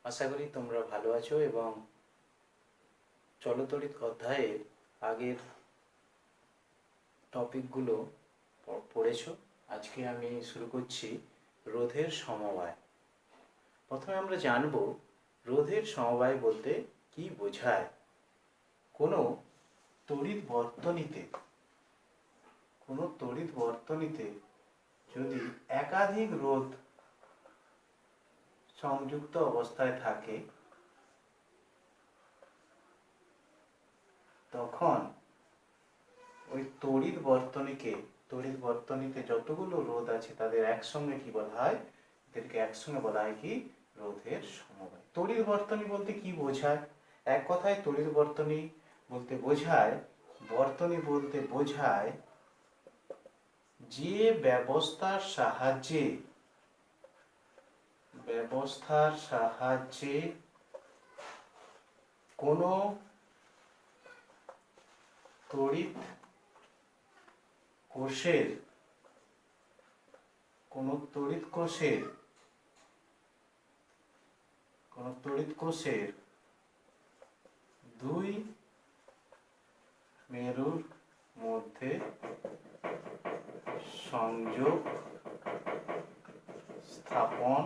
আশা করি তোমরা ভালো আছো এবং চলতরিৎ অধ্যায়ের আগের টপিকগুলো পড়েছো। আজকে আমি শুরু করছি রোধের সমবায়। প্রথমে আমরা জানব রোধের সমবায় বলতে কি বোঝায়। কোনো তড়িৎ বর্তনীতে যদি একাধিক রোধ সংযুক্ত অবস্থায় থাকে তখন ওই তড়িৎ বর্তনীতে যতগুলো রোধ আছে তাদের একসঙ্গে কি বলা হয়, এদেরকে একসঙ্গে বলা হয় কি রোধের সমবায়। তড়িৎ বর্তনী বলতে কি বোঝায়? এক কথায় তড়িৎ বর্তনী বলতে বোঝায় যে ব্যবস্থার সাহায্যে কোনো তড়িৎ কোষের দুই মেরুর মধ্যে সংযোগ স্থাপন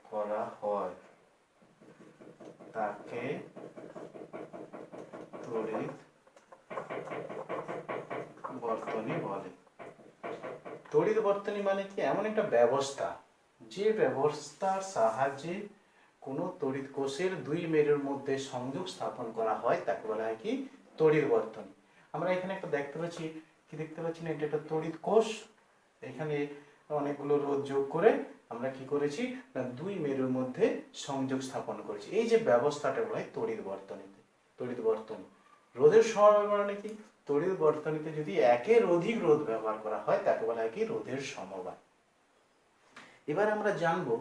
করা হয় তাকে তড়িৎ বর্তনী বলে। তড়িৎ বর্তনী মানে কি? এমন একটা ব্যবস্থা যে ব্যবস্থার সাহায্যে কোনো তড়িৎ কোষের দুই মেরুর মধ্যে সংযোগ স্থাপন করা হয় তাকে বলা হয় কি তড়িৎ বর্তনী। আমরা এখানে একটা দেখতে পাচ্ছি না, এটা একটা তড়িৎ কোষ। এখানে অনেকগুলো রোধ যোগ করে আমরা কি করেছি না দুই মেরুর মধ্যে সংযোগ স্থাপন করেছি। এই যে ব্যবস্থাটা বলা হয় তড়িৎ বর্তনী। রোধের সমবায় মানে কি? তড়িৎ বর্তনীতে যদি একের অধিক রোধ ব্যবহার করা হয় তাকে বলা হয় কি রোধের সমবায়। এবার আমরা জানবো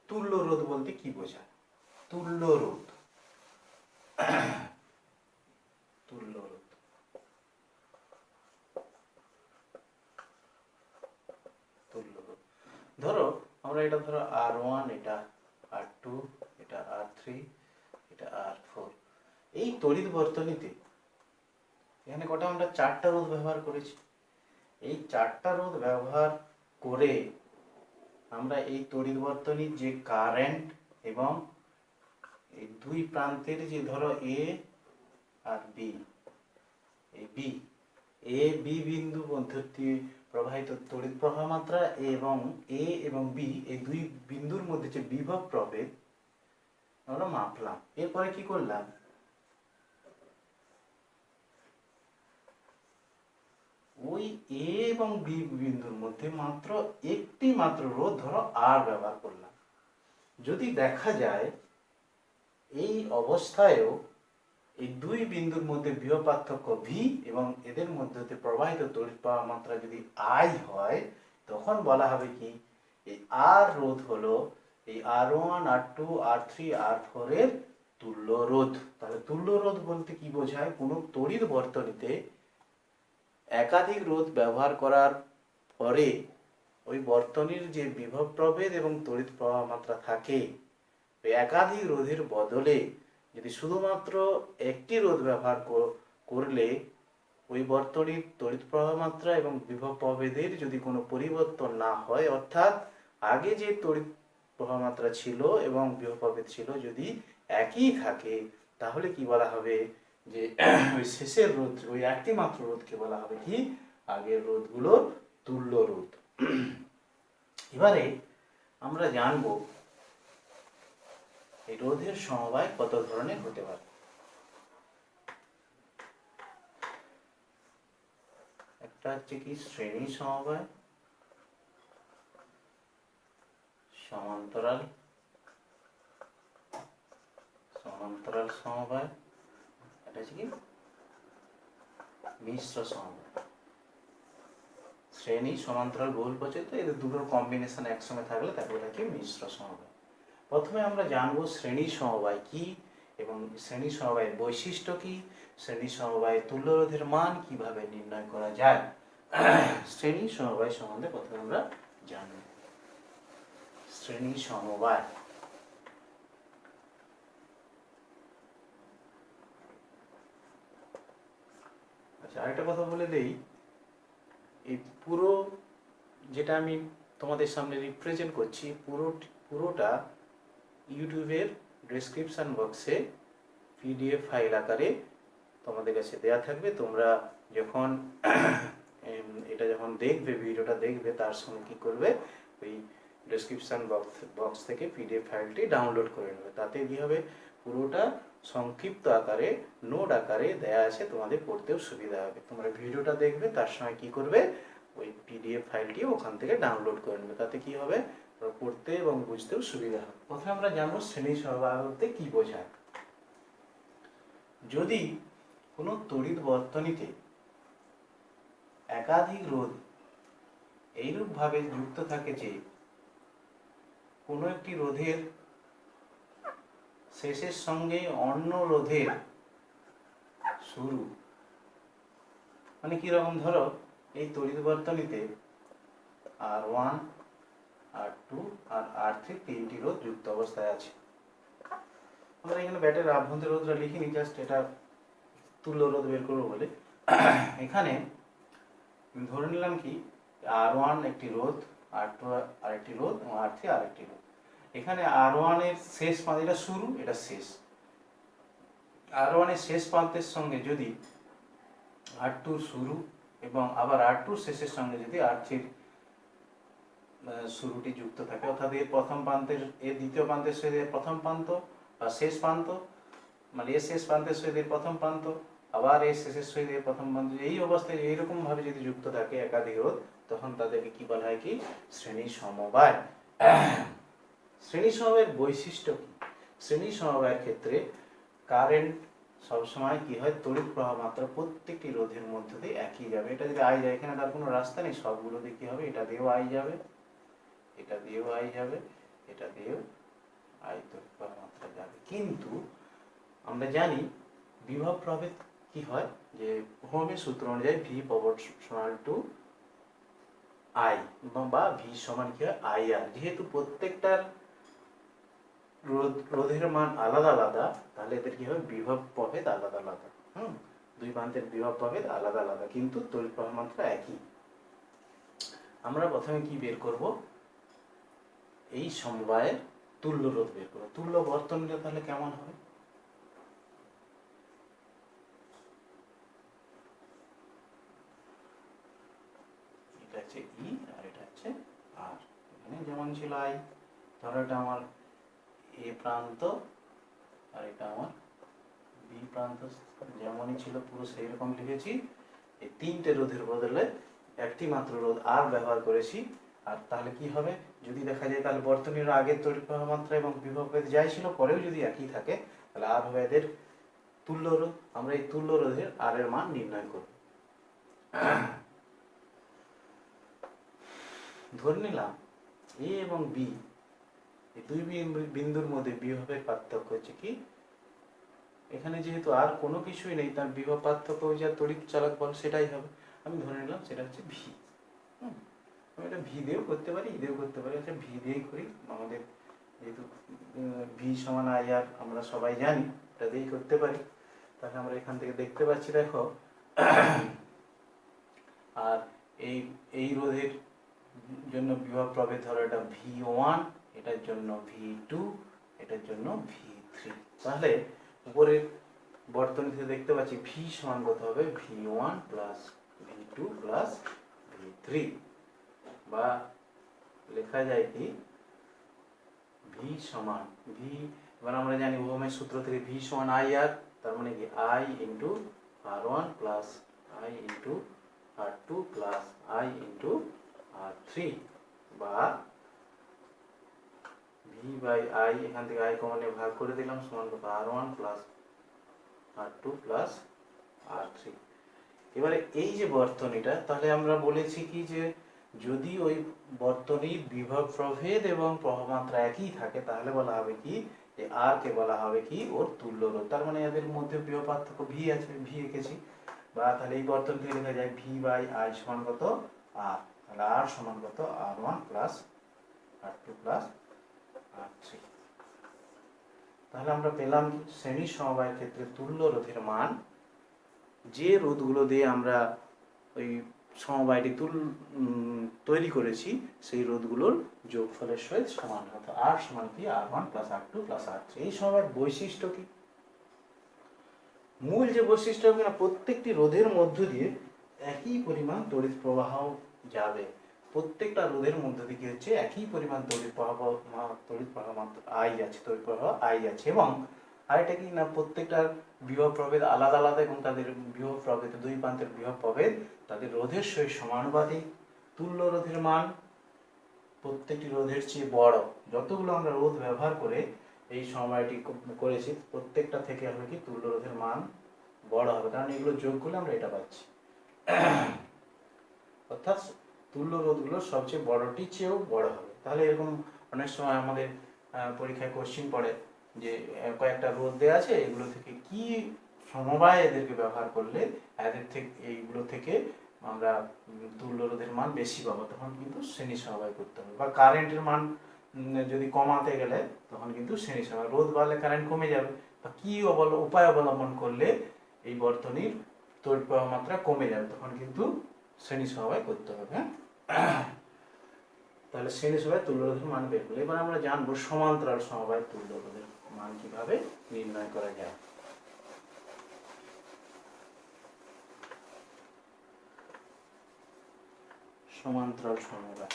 তুল্য রোধ বলতে কি বোঝায়। তুল্য রোধ ধরো আমরা এটা R1, এটা R2, এটা R3, এটা R4। এই তড়িৎ বর্তনীতে এখানে কটা আমরা চারটা রোধ ব্যবহার করেছি। এই চারটা রোধ ব্যবহার করে আমরা এই তড়িৎ বর্তনীর যে কারেন্ট এবং এই দুই প্রান্তের যে ধরো এ আর বি, এই এ বি বিন্দু মধ্যে প্রবাহিত তড়িৎ প্রবাহ মাত্রা এবং এ এবং বি এই দুই বিন্দুর মধ্যে যে বিভব প্রভেদ আমরা মাপলাম। এরপরে কি করলাম, ওই এ এবং বি বিন্দুর মধ্যে একটি মাত্র রোধ ধরো আর ব্যবহার করলাম। যদি দেখা যায় এই অবস্থায়ও এই দুই বিন্দুর মধ্যে বিভব পার্থক্য ভি এবং এদের মধ্যে প্রবাহিত তড়িৎ প্রবাহ মাত্রা যদি আই হয় তখন বলা হবে কি এই আর রোধ হলো এই R1, R2, R3, R4 এর তুল্য রোধ। তাহলে তুল্য রোধ বলতে কি বোঝায়? কোনো তড়িৎ বর্তনীতে একাধিক রোধ ব্যবহার করার পরে ওই বর্তনীর যে বিভব প্রভেদ এবং তড়িৎ প্রবাহ মাত্রা থাকে, ওই একাধিক রোধের বদলে যদি শুধুমাত্র একটি রোধ ব্যবহার করলে ওই বর্তনীর তড়িৎ প্রবাহ মাত্রা এবং বিভব প্রভেদের যদি কোনো পরিবর্তন না হয়, অর্থাৎ আগে যে তড়িৎ প্রবাহ মাত্রা ছিল এবং বিভব প্রভেদ ছিল যদি একই থাকে, তাহলে কি বলা হবে যে ওই শেষের রোধ, ওই একটি মাত্র রোধকে বলা হবে কি আগের রোধগুলোর তুল্য রোধ। এবারে আমরা জানবো এই রোধের সমবায় কত ধরনের হতে পারে। একটা হচ্ছে কি শ্রেণী সমবায়, সমান্তরাল সমবায়, এটা হচ্ছে কি মিশ্র সমবায়। শ্রেণী সমান্তরাল বহুল প্রচলিত, এদের দুটোর কম্বিনেশন একসঙ্গে থাকলে তাকে বলা হয় মিশ্র সমবায়। প্রথমে আমরা জানবো শ্রেণী সমবায় কি এবং শ্রেণী সমবায়ের বৈশিষ্ট্য কি, শ্রেণী সমবায়ের তুল্য রোধের মান কিভাবে নির্ণয় করা যায়। শ্রেণী সমবায় সম্বন্ধে প্রথমে আমরা জানব। শ্রেণী সমবায় আরেকটা কথা বলে দেই, এই পুরো যেটা আমি তোমাদের সামনে রিপ্রেজেন্ট করছি পুরোটা ইউটিউবের ডেসক্রিপশন বক্সে পিডিএফ ফাইল আকারে তোমাদের কাছে দেয়া থাকবে। তোমরা যখন এটা যখন দেখবে, ভিডিওটা দেখবে, তার সঙ্গে কি করবে, ওই ডেসক্রিপশন বক্স থেকে পিডিএফ ফাইলটি ডাউনলোড করে নেবে। তাতে কি হবে, পুরোটা সংক্ষিপ্ত আকারে নোট আকারে দেয়া আছে, তোমাদের পড়তেও সুবিধা হবে। তোমরা ভিডিওটা দেখবে, তার সময় কি করবে, ওই পিডিএফ ফাইলটি ওখান থেকে ডাউনলোড করে নেবে। তাতে কি হবে, পড়তে এবং বুঝতেও সুবিধা হবে। প্রথমে আমরা জানবো শ্রেণী সমবায় বলতে কি বোঝায়। যদি কোনো তড়িৎ বর্তনীতে একাধিক রোধ এইরূপভাবে যুক্ত থাকে যে কোনো একটি রোধের শেষের সঙ্গে অন্য রোধের শুরু, মানে কিরকম, ধরো এই তড়িৎ বর্তনীতে R1, R2 আর R3 তিনটি রোধ যুক্ত অবস্থায় আছে। আমরা এখানে ব্যাটারির আভ্যন্তরীণ রোধটা লিখিনি, জাস্ট এটা তুল্য রোধ বের করবো বলে। এখানে ধরে নিলাম কি R1 একটি রোধ, R2 আরেকটি রোধ এবং R3 আরেকটি রোধ। এখানে R1 এর শেষ প্রান্ত, এটা শুরু, এটা শেষ। R1 এর শেষ প্রান্তের সঙ্গে যদি R2 শুরু এবং আবার R2 শেষের সঙ্গে যদি R3 শুরুটি যুক্ত থাকে, অর্থাৎ এর প্রথম প্রান্তের এর দ্বিতীয় প্রান্তের সহিত এর প্রথম প্রান্ত বা শেষ প্রান্ত, মানে এর শেষ প্রান্তের সহিত এর প্রথম প্রান্ত, আবার এর শেষের সহিত এর প্রথম প্রান্ত, এই অবস্থায় এইরকম ভাবে যদি যুক্ত থাকে একাধিক রোধ, তখন তাদেরকে কি বলা হয়, কি শ্রেণী সমবায়। শ্রেণী সমবায়ের বৈশিষ্ট্য কি? শ্রেণী সমবায়ের ক্ষেত্রে কারেন্ট সবসময় কি হয়, তড়িৎ প্রবাহ মাত্রা প্রত্যেকটি রোধের মধ্যে দিয়ে একই যাবে। এটা যদি আই যায়, এখানে তার কোনো রাস্তা নেই, সবগুলোতে কি হবে, এটা দিয়েও আই যাবে, এটা দিয়েও আই যাবে, এটা দিয়েও আই তড়িৎ প্রবাহ মাত্রা যাবে। কিন্তু আমরা জানি বিভব প্রভেদ কি হয়, যে ওহমের সূত্র অনুযায়ী ভি প্রপোর্শনাল টু আই, বা ভি সমান কি হয়, আই আর। যেহেতু প্রত্যেকটার রোধের মান আলাদা আলাদা, তাহলে এদের কি হবে, বিভব প্রভেদ আলাদা আলাদা। দুই প্রান্তের বিভব প্রভেদ আলাদা আলাদা, কিন্তু তড়িৎ প্রবাহ মাত্রা একই। আমরা প্রথমে কি বের করব, এই সমবায়ের তুল্য রোধ বের করব। তুল্য বর্তনীটা তাহলে কেমন হবে, এটা হচ্ছে ই আর এটা হচ্ছে আর। এখানে যেমন ছিল আই, ধরো এটা আমার এ প্রান্ত আর এটা আমার বি প্রান্ত, যেমনই ছিল পুরো সেই রকম লিখেছি। এই তিনটে রোধের বদলে একটি মাত্র রোধ আর ব্যবহার করেছি। আর তাহলে কি হবে, যদি দেখা যায় তাহলে বর্তনীর আগের তড়িৎ প্রবাহ মাত্রা এবং বিভব ভেদ যাই ছিল, পরেও যদি একই থাকে, তাহলে আর হবে এদের তুল্য রোধ। আমরা এই তুল্য রোধের আর এর মান নির্ণয় করব। ধরে নিলাম এ এবং বি, এই দুই বিন্দুর মধ্যে বিভবের পার্থক্য হচ্ছে কি, এখানে যেহেতু আর কোনো কিছুই নেই, তার বিভব পার্থক্য যা তড়িৎ চালক বল সেটাই হবে। আমি ধরে নিলাম সেটা হচ্ছে ভি। আমি এটা ভি দিয়েও করতে পারি, ই দিয়েও করতে পারি। আচ্ছা, ভি দিয়েই করি, আমাদের যেহেতু ভি সমান আই আর আমরা সবাই জানি, এটা দিয়েই করতে পারি। তাহলে আমরা এখান থেকে দেখতে পাচ্ছি, দেখো, আর এই রোধের জন্য বিভব প্রভেদ ধরো এটা V1, এটার জন্য V2, এটার জন্য V3। তাহলে উপরের বর্তনীতে দেখতে পাচ্ছি V সমান কত হবে, V1 plus V2 plus V3, বা লেখা যায় কি V সমান V, এবার আমরা জানি ওহমের সূত্র থেকে V সমান IR, তার মানে কি I into R1 plus I into R2 plus I into R3, বা V বাই I, এখান থেকে I কমনে ভাগ করে দিলাম, সমান কত, R1 plus R2 plus R3। এবারে এই যে বর্তনীটা, তাহলে আমরা বলেছি কি যে যদি ওই বর্তনীর বিভব প্রভেদ এবং প্রবাহমাত্রা একই থাকে, তাহলে বলা হবে কি যে আর কে বলা হবে কি ওর তুল্য রোধ। তার মানে এদের মধ্যে বিভব পার্থক্য ভি আছে, ভি এঁকেছি, বা তাহলে এই বর্তনী থেকে লেখা যায় ভি বাই আই সমান কত, আর। তাহলে আর সমান কত, R1 plus R2 plus R3। তাহলে আমরা পেলাম শ্রেণী সমবায়ের ক্ষেত্রে তুল্য রোধের মান যে রোধগুলো দিয়ে আমরা ওই সমবায়টি তৈরি করেছি সেই রোধগুলোর যোগফলের সহিত সমান হবে। আর সমান কি R1 plus R2 plus R3। এই সমবায়ের বৈশিষ্ট্য কি? মূল যে বৈশিষ্ট্য কিনা প্রত্যেকটি রোধের মধ্য দিয়ে একই পরিমাণ তড়িৎ প্রবাহ যাবে। প্রত্যেকটা রোধের মধ্য দিয়ে কি হচ্ছে, একই পরিমাণ তড়িৎ প্রবাহ মাত্র আই আছে, তড়িৎ প্রবাহ আই আছে। এবং আরেকটা কি না, প্রত্যেকটার বিভব প্রভেদ আলাদা আলাদা এবং তাদের বিভব প্রভেদ, দুই প্রান্তের বিভব প্রভেদ তাদের রোধের সহিত সমানুপাতিক। তুল্য রোধের মান প্রত্যেকটি রোধের চেয়ে বড়। যতগুলো আমরা রোধ ব্যবহার করে এই সমবায়টি করেছি প্রত্যেকটা থেকে হবে কি তুল্য রোধের মান বড় হবে, কারণ এগুলো যোগ করলে আমরা এটা পাচ্ছি। অর্থাৎ তুল্য রোধগুলো সবচেয়ে বড়টির চেয়েও বড় হবে। তাহলে এরকম অনেক সময় আমাদের পরীক্ষায় কোশ্চিন পড়ে যে কয়েকটা রোধ দেওয়া আছে, এগুলো থেকে কি সমবায় এদেরকে ব্যবহার করলে এদের থেকে এইগুলো থেকে আমরা তুল্য রোধের মান বেশি পাবো, তখন কিন্তু শ্রেণী সমবায় করতে হবে। বা কারেন্টের মান যদি কমাতে গেলে তখন কিন্তু শ্রেণী সমবায়, রোধ বাড়লে কারেন্ট কমে যাবে, বা কি উপায় অবলম্বন করলে এই বর্তনীর তড়িৎ প্রবাহ মাত্রা কমে যাবে, তখন কিন্তু শ্রেণী সমবায় করতে হবে। তাহলে শ্রেণী সমবায় তুল্য রোধের মান বের করলে এবার আমরা জানবো সমান্তরাল সমবায় তুল্য রোধের মান কিভাবে নির্ণয় করা যায়। সমান্তরাল সমবায়,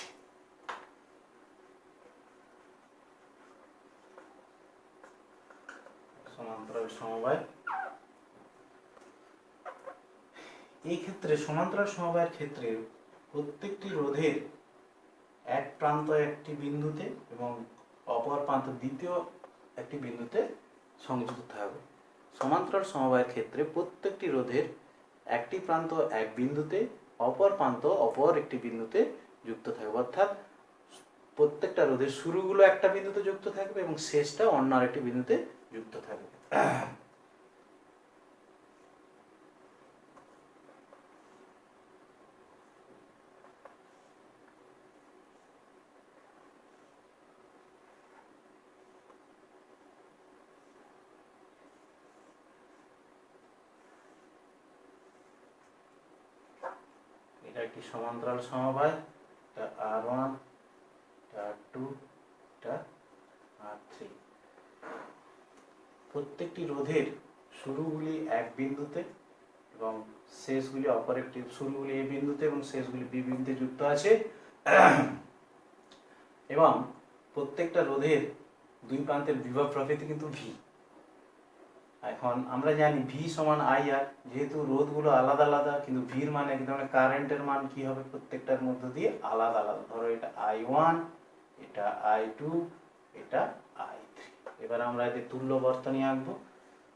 সমান্তরাল সমবায়। এই ক্ষেত্রে সমান্তরাল সমবায়ের ক্ষেত্রে প্রত্যেকটি রোধের এক প্রান্ত একটি বিন্দুতে এবং অপর প্রান্ত দ্বিতীয় একটি বিন্দুতে সংযুক্ত থাকবে। সমান্তরাল সমবায়ের ক্ষেত্রে প্রত্যেকটি রোধের একটি প্রান্ত এক বিন্দুতে, অপর প্রান্ত অপর একটি বিন্দুতে যুক্ত থাকবে। অর্থাৎ প্রত্যেকটা রোধের শুরুগুলো একটা বিন্দুতে যুক্ত থাকবে এবং শেষটা অন্য আরেকটি বিন্দুতে যুক্ত থাকবে। এটা একটি সমান্তরাল সমবায়, এটা R1, এটা R2, এটা R3। প্রত্যেকটি রোধের শুরুগুলি এক বিন্দুতে এবং শেষগুলি অপর একটি, শুরুগুলি এ বিন্দুতে এবং শেষগুলি বি বিন্দুতে যুক্ত আছে। এবং প্রত্যেকটা রোধের দুই প্রান্তের বিভব প্রভেদ কিন্তু ভি। এখন আমরা জানি ভি সমান আই আর, যেহেতু রোধগুলো আলাদা আলাদা কিন্তু ভির মান এক ধরনের, কারেন্টের মান কি হবে প্রত্যেকটার মধ্য দিয়ে আলাদা আলাদা। ধরো এটা I1, এটা I2, এটা I3। এবার আমরা এদের তুল্য বর্তনী আঁকবো।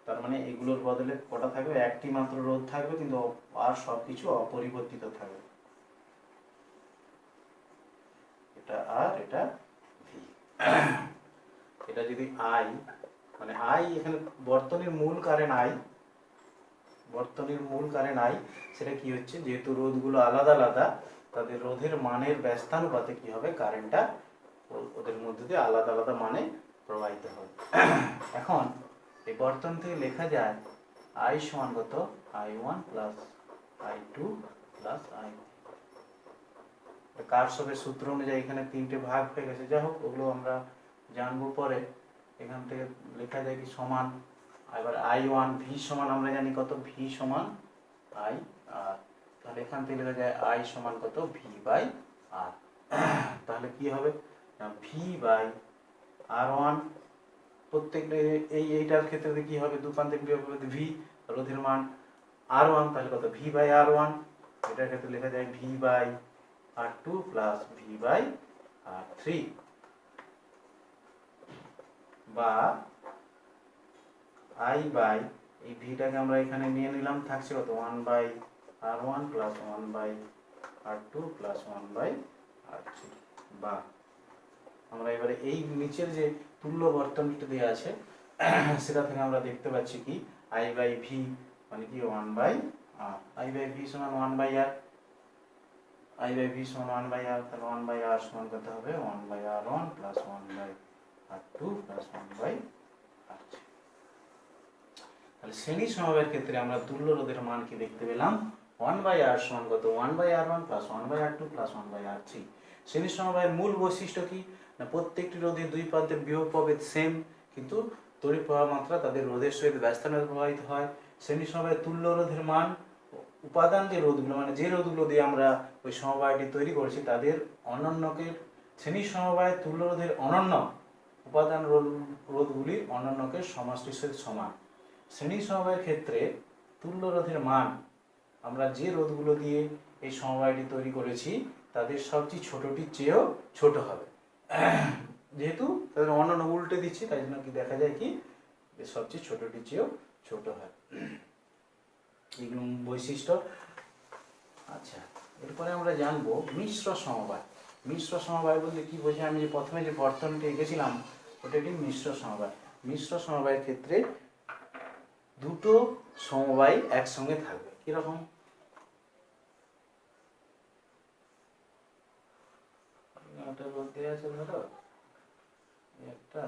তার মানে এগুলোর বদলে কটা থাকবে, একটি মাত্র রোধ থাকবে কিন্তু আর সবকিছু অপরিবর্তিত থাকবে। এটা আর এটা ভি। এটা যদি আই, মানে আই এখানে বর্তনীর মূল কারেন্ট আই, বর্তনীর মূল কারেন্ট আই, সেটা কি হচ্ছে যেহেতু রোধগুলো আলাদা আলাদা তাদের রোধের মানের ব্যস্তানুপাতে কি হবে, কারেন্টটা ওদের মধ্যে দিয়ে আলাদা আলাদা মানে প্রবাহিত হবে। এখন এই বর্তনী থেকে লেখা যায় আই সমান কত, I1 plus I2 plus I3। কারশফের সূত্র অনুযায়ী এখানে তিনটে ভাগ হয়ে গেছে, যাই হোক ওগুলো আমরা জানবো পরে। এখান থেকে লেখা যায় কি সমান, এবার I1 ভি সমান আমরা জানি কত, ভি সমান আই আর, তাহলে এখান থেকে লেখা যায় আই সমান কত, ভি বাই আর। তাহলে কি হবে, ভি বাই R1, প্রত্যেকটা এইটার ক্ষেত্রে কি হবে, দু প্রান্তে ভি, রোধের মান R1, তাহলে কত ভি বাই R1। এটার ক্ষেত্রে লেখা যায় V by R2 plus V by R3, বা আই বাই, এই ভিটাকে আমরা এখানে নিয়ে নিলাম, থাকছে কত 1 by R1 plus 1 by R2 plus 1 by R3। বা আমরা এবারে এই নিচের যে তুল্য বর্তনীটা দেওয়া আছে সেটা থেকে আমরা দেখতে পাচ্ছি কি আই বাই ভি মানে কি 1 by R, I by V সমান 1 by R, I by V সমান 1 বাই আর, তাহলে 1 বাই আর সমান কত হবে, 1 by R1 plus 1 by R2 plus 1 by R3। তাহলে শ্রেণী সমবায়ের ক্ষেত্রে আমরা তুল্য রোধের মান কি দেখতে পেলাম, 1/r সমান কত, 1/r1 plus 1/r2 plus 1/r3। শ্রেণী সমবায়ের মূল বৈশিষ্ট্য কি, না প্রত্যেকটি রোধের দুই প্রান্তের বিভব প্রভেদ সেম, কিন্তু তড়িৎ প্রবাহ মাত্রা তাদের রোধের সহিত ব্যস্তানুপাতে প্রবাহিত হয়। শ্রেণী সমবায়ের তুল্য রোধের মান উপাদান যে রোধগুলো, মানে যে রোধগুলো দিয়ে আমরা ওই সমবায়টি তৈরি করেছি তাদের অনন্যকে, শ্রেণী সমবায়ের তুল্য রোধের অনন্য উপাদান রোধগুলির অনন্যকে সমষ্টির সহিত সমান। শ্রেণী সমবায়ের ক্ষেত্রে তুল্য রোধের মান আমরা যে রোধগুলো দিয়ে এই সমবায়টি তৈরি করেছি তাদের সবচেয়ে ছোটটির চেয়েও ছোট হবে, যেহেতু তাদের অনন্য উল্টে দিচ্ছি তাই জন্য কি দেখা যায় কি সবচেয়ে ছোটটির চেয়েও ছোট হয়। এইগুলো বৈশিষ্ট্য। আচ্ছা, এরপরে আমরা জানবো মিশ্র সমবায়। মিশ্র সমবায় বলতে কি বোঝায়, আমি যে প্রথমে যে বর্তনীটি এঁকেছিলাম ওটা একটি মিশ্র সমবায়। মিশ্র সমবায়ের ক্ষেত্রে দুটো সমবায় একসঙ্গে থাকবে, কিরকম, একটা রোধ দেওয়া আছে ধরো একটা,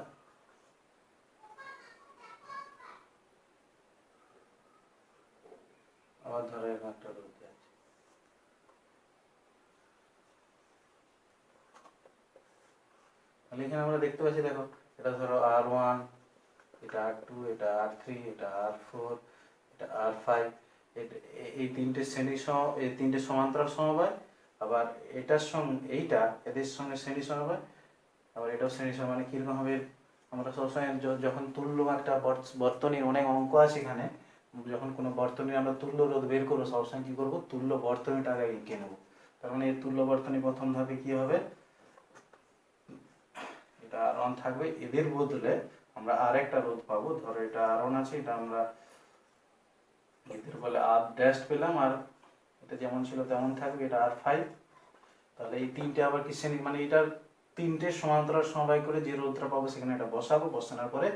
আবার ধরো একটা রোধ দেওয়া আছে, তাহলে এখানে আমরা দেখতে পাচ্ছি, দেখো এটা ধরো R1, এটা R2, এটা R3, এটা R4, এটা R5, এই তিনটে শ্রেণী এই তিনটে সমান্তরাল সমবায়, আবার এটার সঙ্গে এইটা এদের সঙ্গে শ্রেণী সমবায়, আবার এটাও শ্রেণী সমবায়। মানে কিরকম হবে, আমরা সবসময় যখন তুল্য একটা বর্তনীর অনেক অঙ্ক আছে এখানে, যখন কোনো বর্তনীর আমরা তুল্য রোধ বের করবো সবসময় কি করবো, তুল্য বর্তনীটা আগে এঁকে নেবো। তার মানে এই তুল্য বর্তনী প্রথম ধাপে কি হবে, এটা R1 থাকবে, এদের বদলে আমরা আর একটা রোধ পাবো, ধরো এটা R1 আছে, এটা আমরা এদের বলে R ড্যাশ পেলাম, আর এটা যেমন ছিল তেমন থাকবে, এটা R5। তাহলে এই তিনটে আবার কি শ্রেণী, মানে এটার তিনটে সমান্তরাল সমবায় করে যে রোধটা পাবো সেখানে এটা বসাবো, বসানোর পরে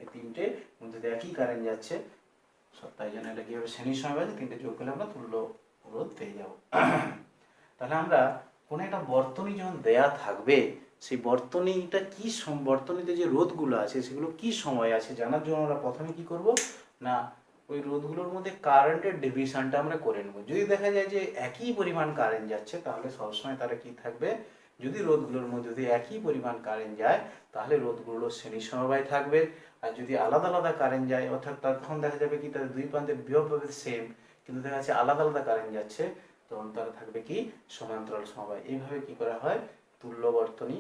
এই তিনটে মধ্যে একই কারেন্ট যাচ্ছে, তাই জন্য এটা কি হবে শ্রেণী সমবায়, তিনটে যোগ করলে আমরা তুল্য রোধ পেয়ে যাবো। তাহলে আমরা কোনো একটা বর্তনী যখন দেয়া থাকবে সেই বর্তনীটা কি, বর্তনীতে যে রোধগুলো আছে সেগুলো কি সময় আছে জানার জন্য আমরা প্রথমে কি করব না, ওই রোধগুলোর মধ্যে কারেন্টের ডিভিশনটা আমরা করে নেব। যদি দেখা যায় যে একই পরিমাণ কারেন্ট যাচ্ছে তাহলে সবসময় তারা কি থাকবে, যদি রোধগুলোর মধ্যে যদি একই পরিমাণ কারেন্ট যায় তাহলে রোধগুলো শ্রেণী সমবায় থাকবে। আর যদি আলাদা আলাদা কারেন্ট যায় অর্থাৎ তখন দেখা যাবে কি তাদের দুই প্রান্তের বিভব প্রভেদ সেম, কিন্তু দেখা যাচ্ছে আলাদা আলাদা কারেন্ট যাচ্ছে, তখন তারা থাকবে কি সমান্তরাল সমবায়। এইভাবে কি করা হয়, তুল্য বর্তনী,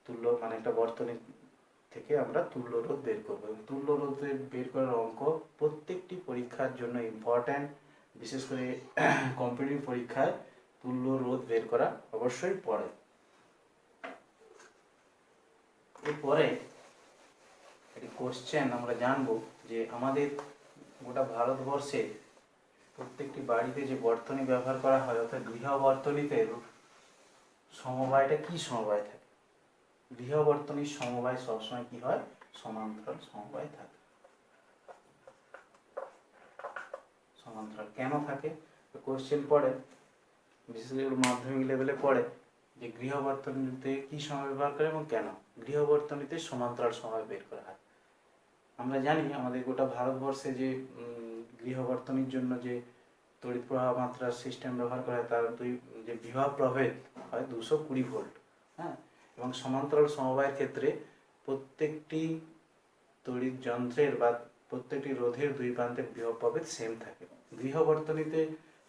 তুল্য মানে একটা বর্তনী থেকে আমরা তুল্য রোধ বের করবো। এবং তুল্য রোধ বের করার অঙ্ক প্রত্যেকটি পরীক্ষার জন্য ইম্পর্ট্যান্ট, বিশেষ করে কম্পিটিটিভ পরীক্ষায় তুল্য রোধ বের করা অবশ্যই পড়ে। এরপরে একটি কোশ্চেন আমরা জানবো যে আমাদের গোটা ভারতবর্ষে প্রত্যেকটি বাড়িতে যে বর্তনী ব্যবহার করা হয় অর্থাৎ গৃহ বর্তনীতে সমবায়টা কি সমবায় থাকে, গৃহ বর্তনীর সমবায় সবসময় কি হয়, সমান্তরাল সমবায় থাকে। সমান্তরাল কেন থাকে, কোশ্চেন পড়ে, বিশেষ করে মাধ্যমিক লেভেলে পড়ে যে গৃহ বর্তনীতে কি সময় ব্যবহার করে এবং কেন গৃহ বর্তনীতে সমান্তরাল সময় বের করা হয়। আমরা জানি আমাদের গোটা ভারতবর্ষে যে গৃহ বর্তনীর জন্য যে তড়িৎ প্রবাহ মাত্রার সিস্টেম ব্যবহার করা হয় তার যে বিভব প্রভেদ হয় 220 ভোল্ট, হ্যাঁ, এবং সমান্তরাল সমবায়ের ক্ষেত্রে প্রত্যেকটি তড়িৎ যন্ত্রের বা প্রত্যেকটি রোধের দুই প্রান্তের বিভব প্রভেদ সেম থাকে। গৃহ বর্তনীতে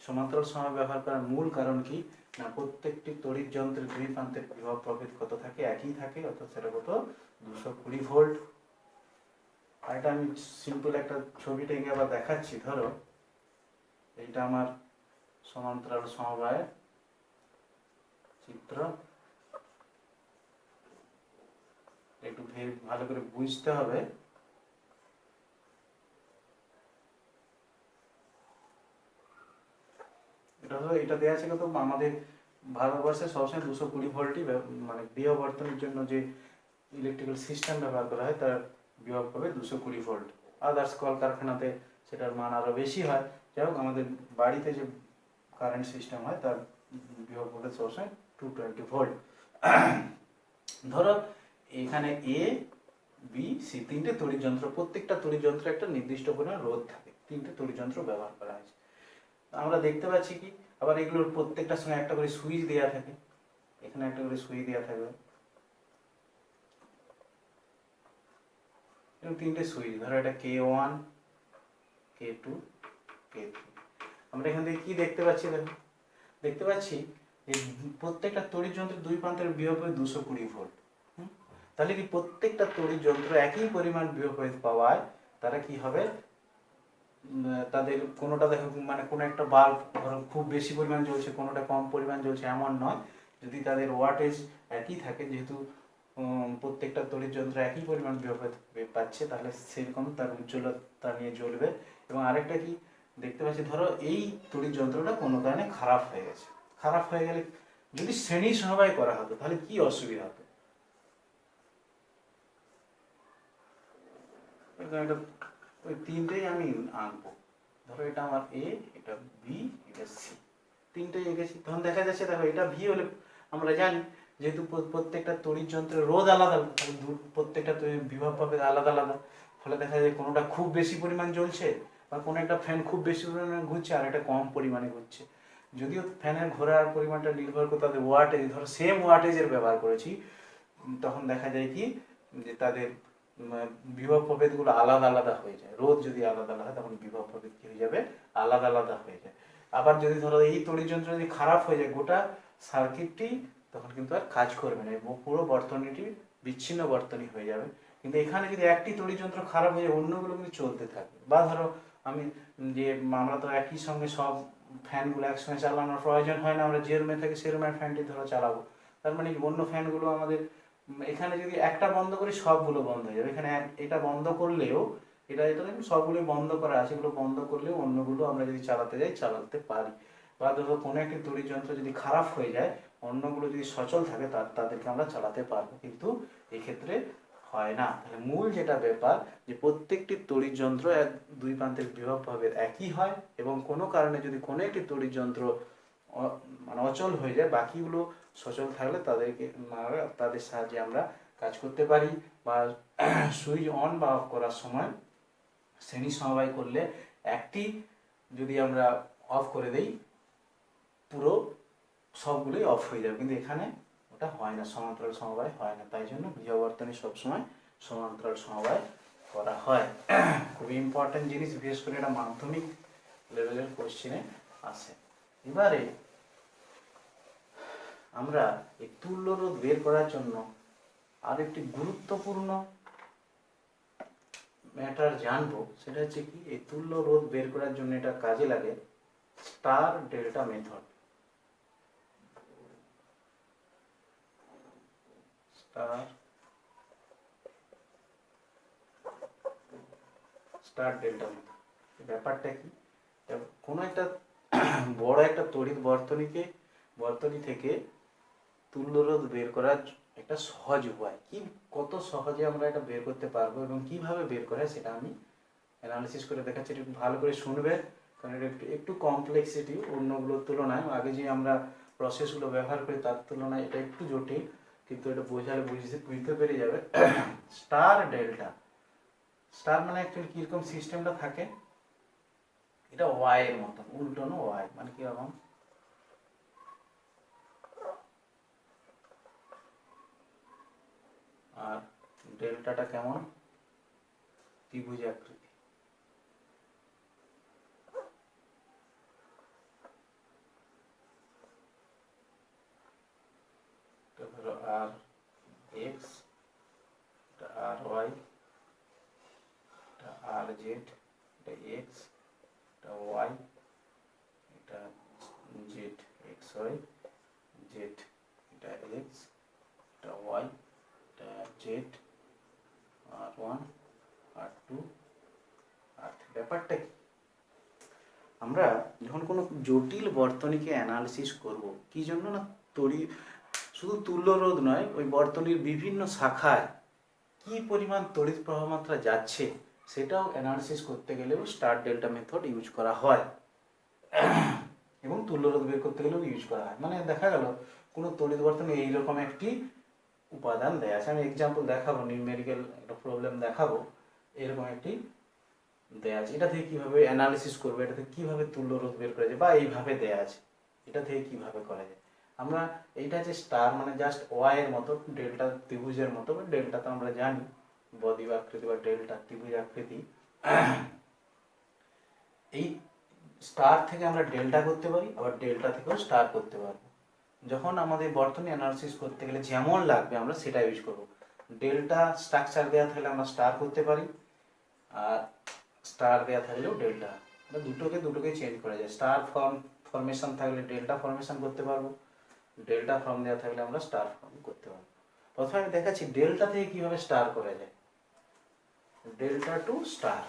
সমান্তরাল সমবায় ব্যবহার করার মূল কারণ কি না, প্রত্যেকটি তড়িৎ যন্ত্রের দুই প্রান্তের বিভব প্রভেদ কত থাকে, একই থাকে, অর্থাৎ সেটা কত 220 ভোল্ট। আর এটা আমি সিম্পল একটা ছবিটা এঁকে আবার দেখাচ্ছি, ধরো এইটা আমার সমান্তরাল সমবায়ের চিত্র, একটু ভালো করে বুঝতে হবে। এটা হলো, এটা দেওয়া আছে কত, আমাদের ভারতবর্ষে সবসময় 220 ভোল্টই মানে গৃহ বর্তনীর জন্য যে ইলেকট্রিক্যাল সিস্টেম ব্যবহার করা হয় তার বিভব পাবে 220 ভোল্ট। আদার্স কলকারখানাতে সেটার মান আরো বেশি হয়। যাই হোক আমাদের বাড়িতে যে কারেন্ট সিস্টেম হয় তার বিভব পাবে সবসময় 220 ভোল্ট। ধরো এখানে এ বি, সি, তিনটে তড়িৎ যন্ত্র, প্রত্যেকটা তড়িৎ যন্ত্রে একটা নির্দিষ্ট পরিমাণ রোধ থাকে, তিনটে তড়িৎ যন্ত্র ব্যবহার করা হয়েছে। আমরা দেখতে পাচ্ছি কি আবার এগুলোর প্রত্যেকটার সঙ্গে একটা করে সুইচ দেওয়া থাকে, এখানে একটা করে সুইচ দেওয়া থাকবে, এবং তিনটে সুইচ, ধরো এটা K1, K2, K3। আমরা এখান থেকে কি দেখতে পাচ্ছি, দেখো দেখতে পাচ্ছি যে প্রত্যেকটা তড়িৎ যন্ত্রের দুই প্রান্তের বিভব 220 ভোল্ট। তাহলে কি প্রত্যেকটা তড়িৎ যন্ত্র একই পরিমাণ বিভব পাওয়ায় তারা কি হবে, তাদের কোনোটা দেখো মানে কোনো একটা বাল্ব ধরো খুব বেশি পরিমাণ জ্বলছে, কোনোটা কম পরিমাণ জ্বলছে, এমন নয়। যদি তাদের ওয়াটেজ একই থাকে, যেহেতু প্রত্যেকটা তড়িৎ যন্ত্র একই পরিমাণ বিভব পাচ্ছে, তাহলে সেরকম তার উজ্জ্বলতা নিয়ে জ্বলবে। এবং আরেকটা কি দেখতে পাচ্ছি, ধরো এই তড়িৎ যন্ত্রটা কোনো কারণে খারাপ হয়ে গেছে, খারাপ হয়ে গেলে যদি শ্রেণী সমবায় করা হতো তাহলে কি অসুবিধা হতো, ওই তিনটেই আমি আঁকবো। ধরো এটা আমার এ, এটা বি, এটা সি, তিনটেই এঁকেছি। তখন দেখা যাচ্ছে দেখো এটা ভি হলে আমরা জানি যেহেতু প্রত্যেকটা তড়িৎ যন্ত্রের রোধ আলাদা আলাদা, প্রত্যেকটা বিভব পাবে আলাদা আলাদা, ফলে দেখা যায় কোনোটা খুব বেশি পরিমাণ জ্বলছে বা কোনো একটা ফ্যান খুব বেশি পরিমাণে ঘুরছে আর এটা কম পরিমাণে ঘুরছে। যদিও ফ্যানের ঘোরার পরিমাণটা নির্ভর করে তাদের ওয়াটেজ, ধরো সেম ওয়াটেজের ব্যবহার করেছি, তখন দেখা যায় কি যে তাদের বিভব প্রভেদগুলো আলাদা আলাদা হয়ে যায়। রোধ যদি আলাদা আলাদা হয় তখন বিভব প্রভেদ কি হয়ে যাবে, আলাদা আলাদা হয়ে যায়। আবার যদি ধরো এই তড়িৎ যন্ত্র যদি খারাপ হয়ে যায়, গোটা সার্কিটটি তখন কিন্তু আর কাজ করবে না, পুরো বর্তনীটি বিচ্ছিন্ন বর্তনী হয়ে যাবে। কিন্তু এখানে যদি একটি তড়িৎ যন্ত্র খারাপ হয়ে যায়, অন্যগুলো কিন্তু চলতে থাকবে। বা ধরো আমি যে আমরা তো একই সঙ্গে সব ফ্যানগুলো একসঙ্গে চালানোর প্রয়োজন হয় না, আমরা যে রুমে থাকি সে রুমের ফ্যানটি ধরো চালাবো, তার মানে অন্য ফ্যানগুলো আমাদের এখানে যদি একটা বন্ধ করি সবগুলো বন্ধ হয়ে যাবে। এখানে এটা বন্ধ করলেও এটা দেখুন সবগুলো বন্ধ করা আছে, এগুলো বন্ধ করলেও অন্যগুলো আমরা যদি চালাতে যাই চালাতে পারি। বা ধরো কোনো একটি তড়িৎ যন্ত্র যদি খারাপ হয়ে যায়, অন্যগুলো যদি সচল থাকে তাদেরকে আমরা চালাতে পারবো, কিন্তু এক্ষেত্রে হয় না। তাহলে মূল যেটা ব্যাপার যে প্রত্যেকটি তড়িৎ যন্ত্র দুই প্রান্তের বিভব প্রভেদ একই হয়, এবং কোনো কারণে যদি কোনো একটি তড়িৎ যন্ত্র মানে অচল হয়ে যায়, বাকিগুলো সচল থাকলে তাদের সাহায্যে আমরা কাজ করতে পারি। বা সুইচ অন বা অফ করার সময় শ্রেণী সমবায় করলে একটি যদি আমরা অফ করে দেই পুরো সবগুলোই অফ হয়ে যাবে, কিন্তু এখানে ওটা হয় না, সমান্তরাল সমবায় হয় না। তাই জন্য বিভবর্তনী সবসময় সমান্তরাল সমবায় করা হয়। খুবই ইম্পর্টেন্ট জিনিস, বিশেষ করে এটা মাধ্যমিক লেভেলের কোশ্চেনে আসে। এবারে আমরা এই তুল্য রোধ বের করার জন্য আর একটি গুরুত্বপূর্ণ ম্যাটার জানবো, সেটা হচ্ছে কি এই তুল্য রোধ বের করার জন্য এটা কাজে লাগে star delta method. Star delta method ব্যাপারটা কি, কোনো একটা বড় একটা তড়িৎ বর্তনী থেকে তুল্য রোধ বের করার একটা সহজ উপায় কি, কত সহজে আমরা এটা বের করতে পারবো এবং কিভাবে বের করা সেটা আমি অ্যানালিসিস করে দেখাচ্ছি। একটু ভালো করে শুনবে, কারণ এটা একটু কমপ্লেক্সিটি অন্যগুলোর তুলনায়, আগে যে আমরা প্রসেসগুলো ব্যবহার করি তার তুলনায় এটা একটু জটিল, কিন্তু এটা বোঝালে বুঝতে পেরে যাবে। স্টার ডেল্টা, স্টার মানে অ্যাকচুয়ালি কিরকম সিস্টেমটা থাকে, এটা ওয়াই এর মতন, উল্টানো ওয়াই মানে কিরকম, আর ডেল্টাটা কেমন ত্রিভুজ আকৃতি। ধরো আর এক্স, এটা আর ওয়াই, এটা আর জেড, এটা এক্স, এটা ওয়াই, এটা জেড এক্স ওয়াই জেড, এটা এক্স, এটা ওয়াই, এটা জেড আর one R two R three. ব্যাপারটা কি, আমরা যখন কোনো জটিল বর্তনীকে অ্যানালিসিস করব, কি জন্য না শুধু তুল্য রোধ নয়, ওই বর্তনীর বিভিন্ন শাখায় কি পরিমাণ তড়িৎ প্রবাহ মাত্রা যাচ্ছে সেটাও অ্যানালিসিস করতে গেলেও স্টার ডেল্টা মেথড ইউজ করা হয়, এবং তুল্য রোধ বের করতে গেলেও ইউজ করা হয়। মানে দেখা গেল কোনো তড়িৎ বর্তনী এইরকম একটি উপাদান দেয়া আছে। আমি এক্সাম্পল দেখাবো, নিউমেরিক্যাল একটা প্রবলেম দেখাবো। এরকম একটি দেয়া আছে, এটা থেকে কিভাবে অ্যানালিসিস করবে, এটা থেকে কিভাবে তুল্য রোধ বের করা যায়, বা এইভাবে দেয়া আছে এটা থেকে কিভাবে করা যায়। আমরা এইটা যে স্টার মানে জাস্ট ওয়াই এর মতো, ডেল্টা ত্রিভুজের মতো, বা ডেল্টা তো আমরা জানি বদ্বীপ আকৃতি বা ডেল্টা ত্রিভুজ আকৃতি। এই স্টার থেকে আমরা ডেল্টা করতে পারি, আবার ডেল্টা থেকেও স্টার করতে পারবো। যখন আমাদের বর্তনী অ্যানালিসিস করতে গেলে যেমন লাগবে আমরা সেটা ইউজ করব। ডেল্টা স্ট্রাকচার দেওয়া থাকলে আমরা স্টার করতে পারি, আর স্টার দেওয়া থাকলেও ডেল্টা, দুটোকে চেঞ্জ করা যায়। স্টার ফর্মেশন থাকলে ডেল্টা ফর্মেশন করতে পারবো, ডেল্টা ফর্ম দেওয়া থাকলে আমরা স্টার ফর্ম করতে পারবো। প্রথমে আমি দেখাচ্ছি ডেল্টা থেকে কিভাবে স্টার করা যায়। ডেল্টা টু স্টার,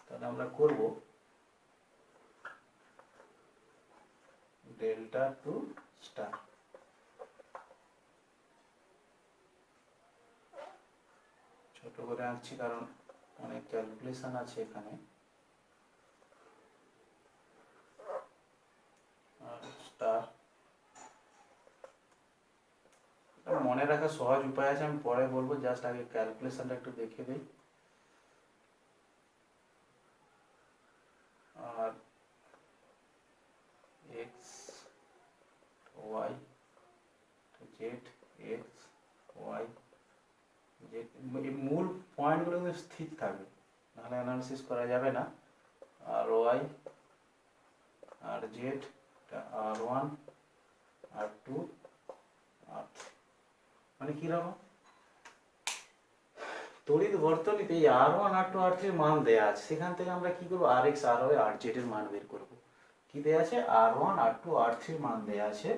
তাহলে আমরা করব ডেল্টা টু স্টার। ছোট করে আঁকছি কারণ অনেক ক্যালকুলেশন আছে এখানে। স্টার মনে রাখা সহজ উপায় আছে, আমি পরে বলবো, জাস্ট আগে ক্যালকুলেশনটা একটু দেখে দিই। আর x Y Z, x Y z, মূল পয়েন্টগুলো কিন্তু স্থির থাকবে, নাহলে অ্যানালিসিস করা যাবে না। আর ওয়াই আর জেড, আর ওয়ান আর টু আর মানে কিরকম তড়িৎ বর্তনীতে এই আর ওয়ান আর টু আর থ্রির মান দেওয়া আছে, সেখান থেকে আমরা কি করবো, আর x R Y R Z এর মান বের করবো। কি দেওয়া আছে, আর ওয়ান আর টু আর থ্রির মান দেওয়া আছে,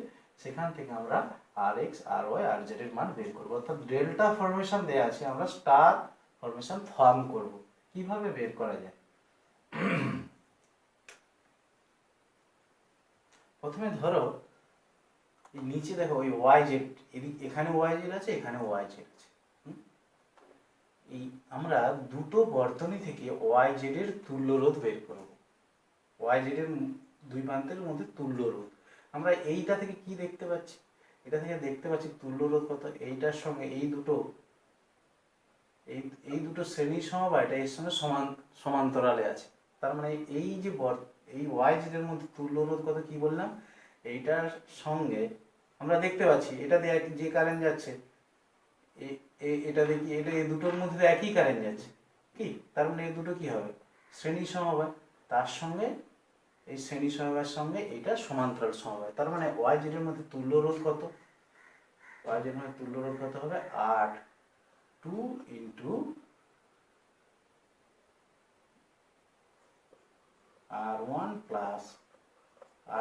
সেখান থেকে আমরা আর x R Y R Z এর মান বের করবো। অর্থাৎ ডেল্টা ফরমেশন দেওয়া আছে, আমরা স্টার ফরমেশন ফর্ম করব। কিভাবে বের করা যায়, প্রথমে ধরো এই নিচে দেখো ওই ওয়াই জেড, এখানে ওয়াই জেড আছে, এখানে ওয়াই জেড আছে। এই আমরা দুটো বর্তনী থেকে ওয়াই জেড এর তুল্য রোধ বের করব। ওয়াই জেড এর দুই প্রান্তের মধ্যে তুল্য রোধ। আমরা এইটা থেকে কি দেখতে পাচ্ছি, এটা থেকে দেখতে পাচ্ছি তুল্য রোধ কত, এইটার সঙ্গে এই দুটো শ্রেণী সমবায়টা এর সঙ্গে সমান্তরালে আছে। তার মানে এই যে এই ওয়াই জেড এর মধ্যে তুল্য রোধ কত, কি বললাম, এইটার সঙ্গে আমরা দেখতে পাচ্ছি এটা দিয়ে যে কারেন্ট যাচ্ছে, এটা দেখি, এটা এই দুটোর মধ্যে একই কারেন্ট যাচ্ছে, কি তার মানে এই দুটো কি হবে, শ্রেণী সমবায়। তার সঙ্গে এই শ্রেণী সমবায়ের সঙ্গে এটা সমান্তরাল সমবায়। তার মানে ওয়াই জেড এর মধ্যে তুল্য রোধ কত, ওয়াই জেড এর মধ্যে তুল্য রোধ কত হবে, R 2 into R1 plus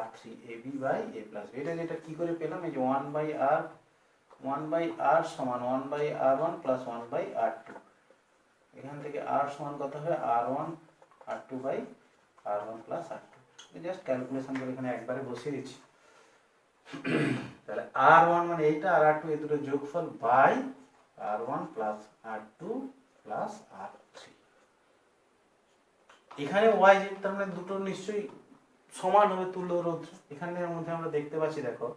R3 AB by A plus B। যেটা কি করে পেলাম, এই যে 1 বাই R সমান 1 by R1 plus 1 by R2। এখান থেকে R সমান কত হবে, R1 R2 by R1 plus R2। Just calculation করে এখানে একবারে বসিয়ে দিচ্ছি। তাহলে R1 মানে এইটা, আর R2 এই দুটো যোগফল by R1 plus R2 plus R3। এখানে ওয়াই জেড, তার মানে দুটো নিশ্চয়ই সমান হবে তুল্য রোধ। এখানের মধ্যে আমরা দেখতে পাচ্ছি, দেখো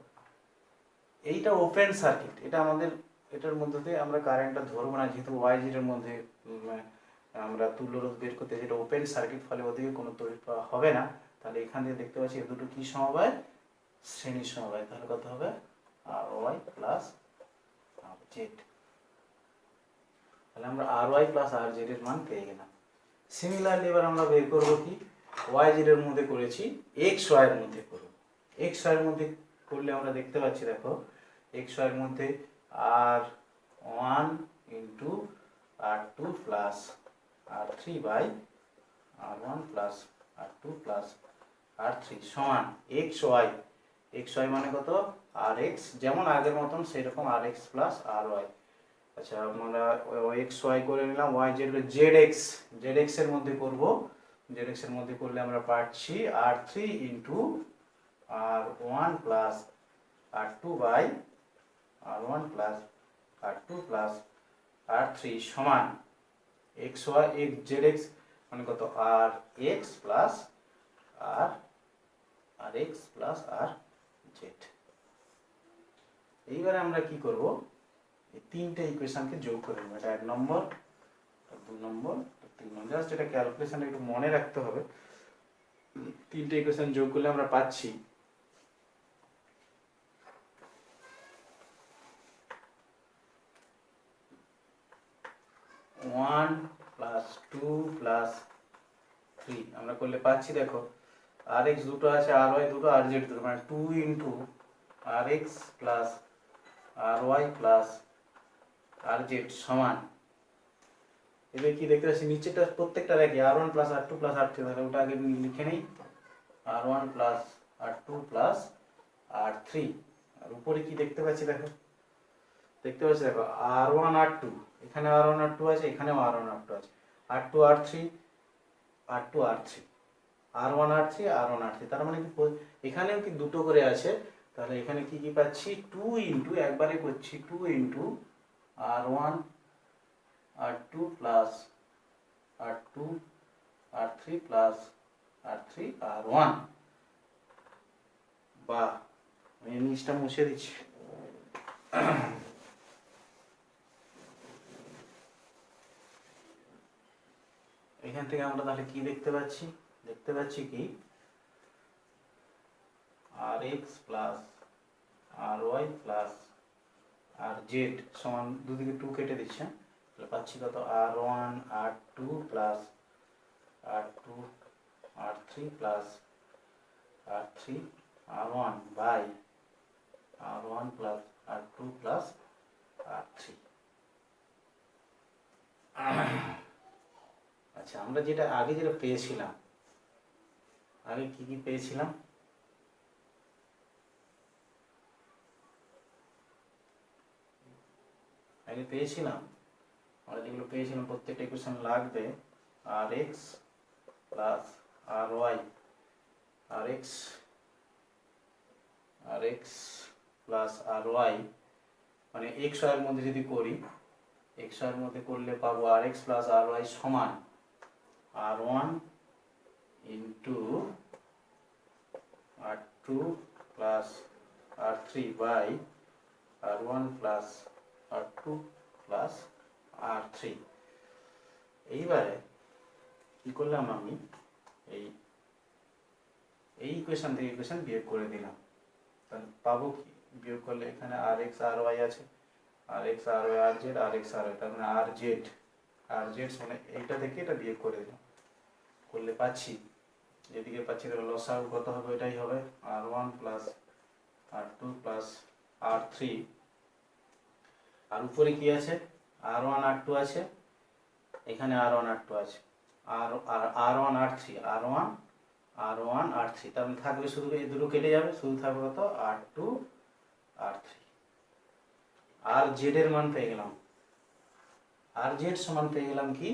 এইটা ওপেন সার্কিট, এটা আমাদের এটার মধ্যে দিয়ে আমরা কারেন্টটা ধরবো না, যেহেতু ওয়াই জেড এর মধ্যে আমরা তুল্য রোধ বের করতে, যেটা ওপেন সার্কিট, ফলে ওদিকে কোনো তড়িৎ প্রবাহ হবে না। তাহলে এখান থেকে দেখতে পাচ্ছি এই দুটো কি সমবায়, শ্রেণী সমবায়। তাহলে কত হবে, আর ওয়াই প্লাস আর জেড। তাহলে আমরা আর ওয়াই প্লাস আর জেড এর মান পেয়ে গেলাম। সিমিলারলি এবার আমরা বের করবো কি, ওয়াই জেড এর মধ্যে করেছি, এক্স ওয়াই এর মধ্যে করব। এক্স ওয়াই এর মধ্যে করলে আমরা দেখতে পাচ্ছি, দেখো এক্স ওয়াই এর মধ্যে R 1 into R2 plus R3 by R1 plus R2 plus R3 সমান এক্স ওয়াই মানে কত, আর এক্স, যেমন আগের মতন সেই রকম আর এক্স প্লাস আর ওয়াই। আচ্ছা, আমরা এক্স ওয়াই করে নিলাম, ওয়াই জেড এক্স এর মধ্যে করব। জেড এক্স এর মধ্যে করলে আমরা পাচ্ছি R3 into R1 plus R2 by R1 plus R2 plus R3 সমান এক্স ওয়াই জেড এক্স মানে কত, R X plus R X plus R Z. এইবারে আমরা কি করব, এই তিনটে ইকুয়েশনকে যোগ করে নেব। এটা 1 নম্বর, 2 নম্বর, 3 নম্বর। জাস্ট এটা ক্যালকুলেশন একটু মনে রাখতে হবে। তিনটে ইকুয়েশন যোগ করলে আমরা পাচ্ছি 1 প্লাস 2 প্লাস 3 আমরা করলে পাচ্ছি, দেখো rx দুটো আছে, ry দুটো, rz দুটো, মানে 2 into rx plus ry plus rz সমান, এবার কি দেখতে পাচ্ছি নিচেটা প্রত্যেকটা একই, r1 plus r2 plus r3, তাহলে ওটা আগে লিখে নেই, r1 plus r2 plus r3। আর উপরে কি দেখতে পাচ্ছি, দেখো দেখতে পাচ্ছি, দেখো r1 r2, এখানে r1 r2 আছে, এখানেও r1 r2 আছে, r2 r3, r2 r3, r1 r3, r1 r3, তার মানে কি এখানেও কি দুটো করে আছে, তাহলে এখানে কি কি পাচ্ছি, 2 ইন্টু, একবারে করছি 2 into r1 r2 plus r2 r3 plus r3 r1। বা আমি নিচটা মুছে দিচ্ছি। এখান থেকে আমরা তাহলে কি দেখতে পাচ্ছি, দেখতে পাচ্ছি কি rx plus ry plus rz সমান, দুদিকে 2 কেটে দিচ্ছে, তাহলে পাচ্ছি কত, r1 r2 plus r2 r3 plus r3 r1 by r1 plus r2 plus r3। আচ্ছা, আমরা যেটা আগে যেটা পেয়েছিলাম, আগে কি কি পেয়েছিলাম, আগে পেয়েছিলাম আমরা যেগুলো পেয়েছিলাম, প্রত্যেকটা ইকুয়েশন লাগবে rx plus ry, rx plus ry, মানে x এর মধ্যে যদি করি, x এর মধ্যে করলে পাবো rx প্লাস ry সমান r1 into r2 plus r3 by r1 plus r2 plus r3। এইবারে কি করলাম, আমি এই ইকুয়েশন থেকে ইকুয়েশন বিয়োগ করে দিলাম, তাহলে পাবো কি, বিয়োগ করলে এখানে rx ry আছে, rx ry rz, rx ry, তার মানে rz মানে এইটা থেকে এটা বিয়োগ করে দিলাম, করলে পাচ্ছি, যেদিকে পাচ্ছি তাহলে লসাগু কত হবে, এটাই হবে r1 plus r2 plus r3। আর উপরে কি আছে, r1 r2 আছে, এখানে r1 r2 আছে, r1 r3, r1 r3, তার মানে থাকবে শুধু, এই দুটো কেটে যাবে, শুধু থাকবে কত, r2 r3। আর জেড এর মান পেয়ে গেলাম, rz সমান পেয়ে গেলাম কি,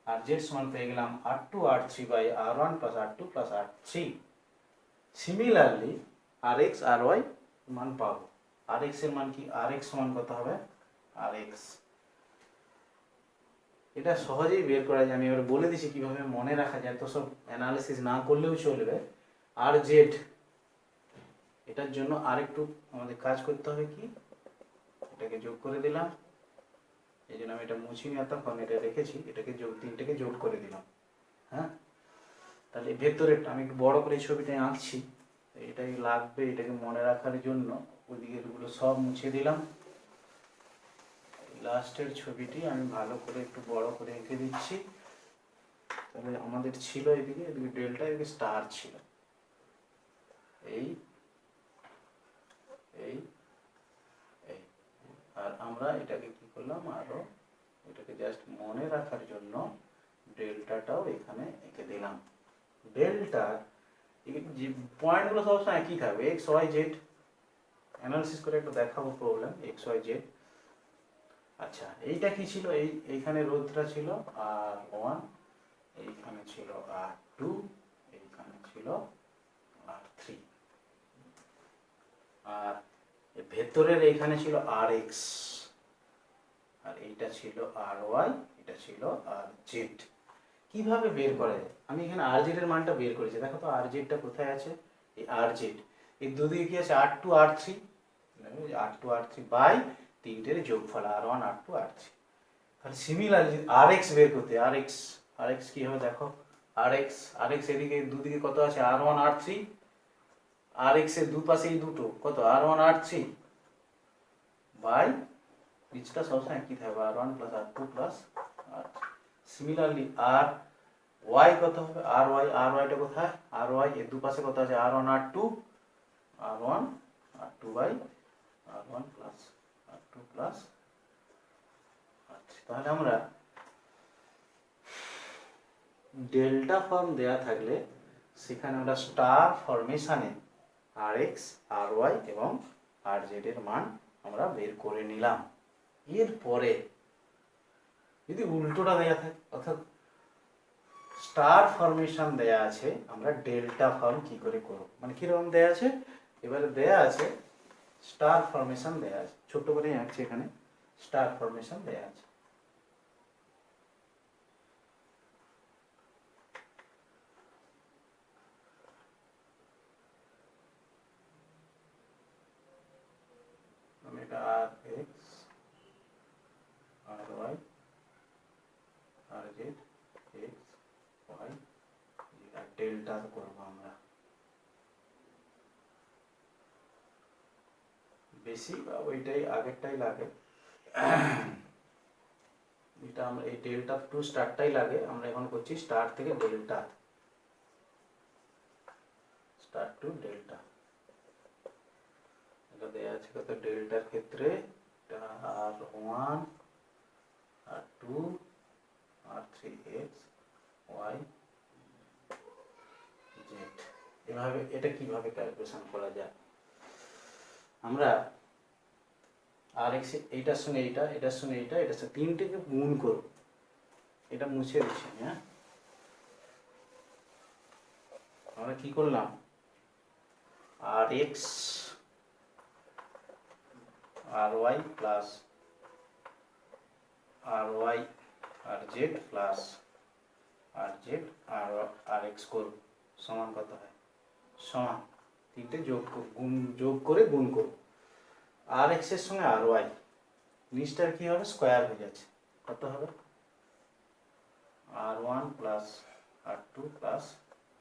rz সমান পেয়ে গেলাম r2 r3 by r1 plus r2 plus r3। Similarly rx ry মান পাবো, rx এর মান কি, rx সমান কত হবে, rx, এটা সহজেই বের করা যায়, আমি এবার বলে দিচ্ছি কিভাবে মনে রাখা যায়, তো সব অ্যানালিসিস না করলেও চলবে। rz, এটার জন্য আরেকটু আমাদের কাজ করতে হবে, কি এটাকে যোগ করে দিলাম, এই জন্য আমি এটা মুছিনি এতক্ষণ, এটা রেখেছি, এটাকে যোগ, তিনটাকে যোগ করে দিলাম। হ্যাঁ, তাহলে ভেতরেরটা আমি একটু বড় করে এই ছবিটা আঁকছি, এটাই লাগবে এটাকে মনে রাখার জন্য, ওইদিকের গুলো সব মুছে দিলাম, লাস্টের ছবিটি আমি ভালো করে একটু বড় করে এঁকে দিচ্ছি। তাহলে আমাদের ছিল এদিকে ডেল্টা, এদিকে স্টার ছিল, এই এই এই, আর আমরা এটাকে কি করলাম, আরো এটাকে জাস্ট মনে রাখার জন্য ডেল্টাটাও এখানে এঁকে দিলাম। ডেল্টা যে পয়েন্টগুলো সবসময় একই থাকবে, এক্স ওয়াই জেড, অ্যানালিসিস করে একটু দেখাবো প্রবলেম, এক্স ওয়াই জেড। আচ্ছা, এইটা কি ছিল, এইখানে রোধটা ছিল r1, এইখানে ছিল r2, এইখানে ছিল r3, আর ভেতরের এইখানে ছিল rx, আর এইটা ছিল ry, এটা ছিল rz। কিভাবে বের করা যায়, আমি এখানে rz এর মানটা বের করেছি, দেখো তো rz টা কোথায় আছে, এই rz, এই দুদিকে কি আছে, r2 r3, R2 R3 by তিনটের যোগফল R1 R2 R3। তাহলে সিমিলারলি Rx বের করতে Rx কি হবে দেখো, Rx এদিকে দুদিকে কত আছে R1 R3, Rx এর দুপাশে এই দুটো কত R1 R3 বাই নিচটা সবসময় একই থাকবে R1 plus R2 plus R3। Similarly ry কত হবে ry টা কোথায় ry এর দুপাশে কত আছে R1 R2 by R1 plus R2 plus R3। তাহলে আমরা ডেল্টা ফর্ম দেয়া থাকলে সেখানে আমরা স্টার ফরমেশনে Rx Ry এবং Rz এর মান আমরা বের করে নিলাম। এরপরে যদি উল্টোটা দেয়া থাকে অর্থাৎ স্টার ফরমেশন দেয়া আছে, আমরা ডেল্টা ফর্ম কি করে করব, মানে কিরকম দেয়া আছে, এবারে দেয়া আছে স্টার ফরমেশন দেয়া আছে, ছোট করে আঁকছি এখানে স্টার ফরমেশন দেয়া আছে। এটা Rx Ry Rz x y আর ডেল্টা করব আমরা, বেশি ওইটাই আগেরটাই লাগে, এটা আমরা এই ডেল্টা টু স্টারটাই লাগে, আমরা এখন করছি স্টার থেকে ডেল্টা, স্টার টু ডেল্টা। এটা দেয়া আছে কত ডেল্টার ক্ষেত্রে R1 R2 R3 x y z। এভাবে এটা কিভাবে ক্যালকুলেশন করা যায়, আমরা Rx এইটার সঙ্গে এইটা, এটার সঙ্গে এইটা, এটার সঙ্গে তিনটেকে গুণ করব, এটা মুছে দিচ্ছি হ্যাঁ। আমরা কি করলাম Rx Ry plus Ry Rz plus Rz Rx করব সমান কত হয়, সমান তিনটে যোগ করে গুণ করব। Rx এর সঙ্গে Ry নিচটার কি হবে স্কয়ার হয়ে যাচ্ছে, কত হবে R1 plus R2 plus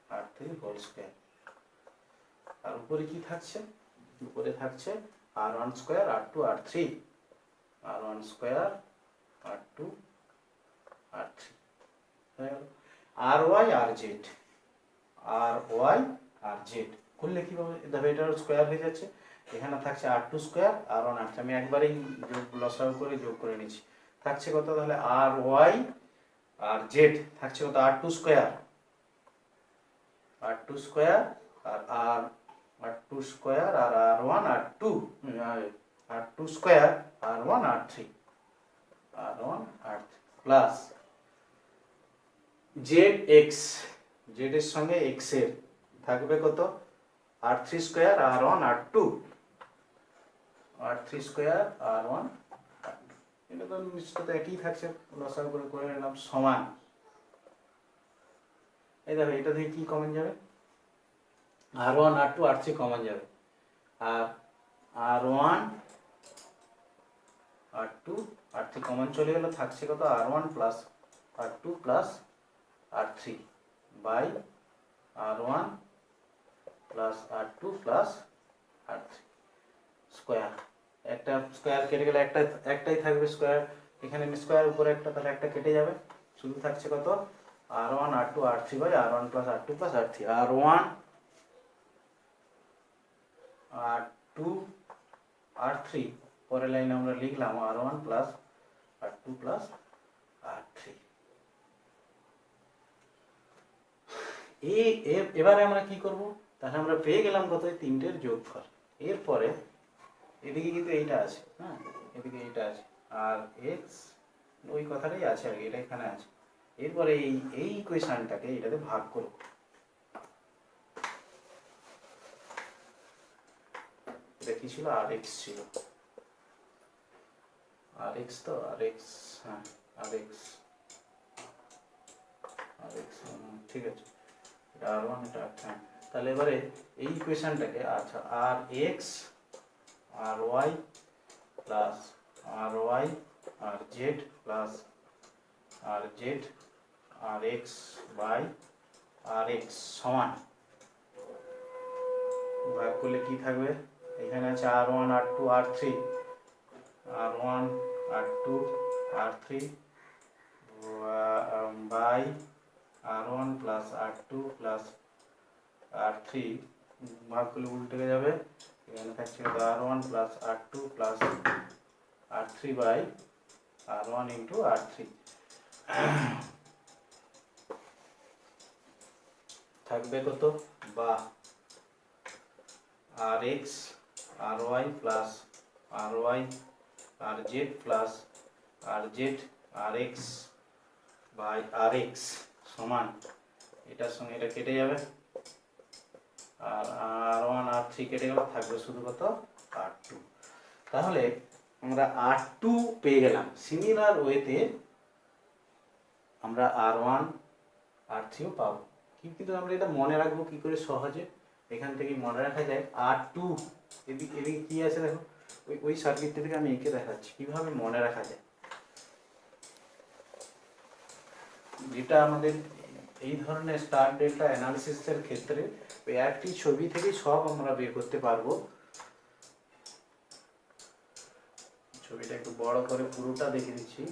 R3 whole square, আর উপরে কি থাকছে, উপরে থাকছে R1 square R2 R3 R1 square R2 R3 Ry Rz করলে কি হবে, দেখো এটার স্কয়ার হয়ে যাচ্ছে, এখানে থাকছে R2 স্কয়ার R1 R3, আমি একবারেই লসাগু করে যোগ করে নিচ্ছি, থাকছে কত তাহলে Ry Rz থাকছে কত R2 স্কয়ার আর R2 স্কয়ার আর R1 R2 square R1 R3 plus zx, z এর সঙ্গে x এর থাকবে কত R3 square R1 R2 square R1 R2, এটা তো নিশ্চিত একই থাকছে, লসাগু করে নিলাম সমান। এই দেখো এটা থেকে কি কমন যাবে R1 R2 R3 কমন যাবে, আর R1 R2 R3 কমন চলে গেল, থাকছে কত R1 plus R2 plus R3 by R1 plus R2 plus R3 square, একটা স্কয়ার কেটে গেলে একটাই থাকবে স্কয়ার, এখানে স্কয়ার উপরে একটা, তাহলে একটা কেটে যাবে, শুধু থাকছে কত R1 R2 R3 by R1 plus R2 plus R3, R1 R2 R3 পরের লাইনে আমরা লিখলাম R1 plus R2 plus R3। এবারে আমরা কি করব, তাহলে আমরা পেয়ে গেলাম কত তিনটের যোগফল। এরপরে এদিকে কিন্তু এইটা আছে, হ্যাঁ এদিকে এইটা আছে আর x ওই কথাটাই আছে আর এটা এখানে আছে। এরপরে এই ইকুয়েশনটাকে এটাতে ভাগ করব, এটা কি ছিল Rx ছিল, Rx তো Rx, হ্যাঁ Rx ঠিক আছে, এটা R1 এটা, হ্যাঁ তাহলে এবারে এই ইকুয়েশনটাকে, আচ্ছা Rx R Y plus R Y R Z plus R Z R x by R x সমান, ভাগ করলে কি থাকবে, এখানে আছে R one R two R three, R one R two R three by R one plus R two plus R three, ভাগ করলে উল্টে যাবে, এখানে থাকছে R one plus R two plus R three by R one into R three, থাকবে কত, বা আর x R Y plus R Y R Z plus R Z R x by R x সমান, এটার সঙ্গে এটা কেটে যাবে, আর আর ওয়ান আর three কেটে গেল, থাকবে শুধু কত, আর টু। তাহলে আমরা আর টু পেয়ে গেলাম। সিমিলার ওয়েতে আমরা আর ওয়ান আর থ্রিও পাবো, কিন্তু আমরা এটা মনে রাখবো কি করে সহজে, এখান থেকে মনে রাখা যায় আর টু, এদিকে এদিকে কি আছে দেখো, ওই সার্কিটটা থেকে আমি এঁকে দেখাচ্ছি কিভাবে মনে রাখা যায়। যেটা আমাদের এই ধরনের স্টার ডেল্টা অ্যানালিসিসের ক্ষেত্রে ওই একটি ছবি থেকেই সব আমরা বের করতে পারবো। ছবিটা একটু বড় করে পুরোটা দেখে দিচ্ছি।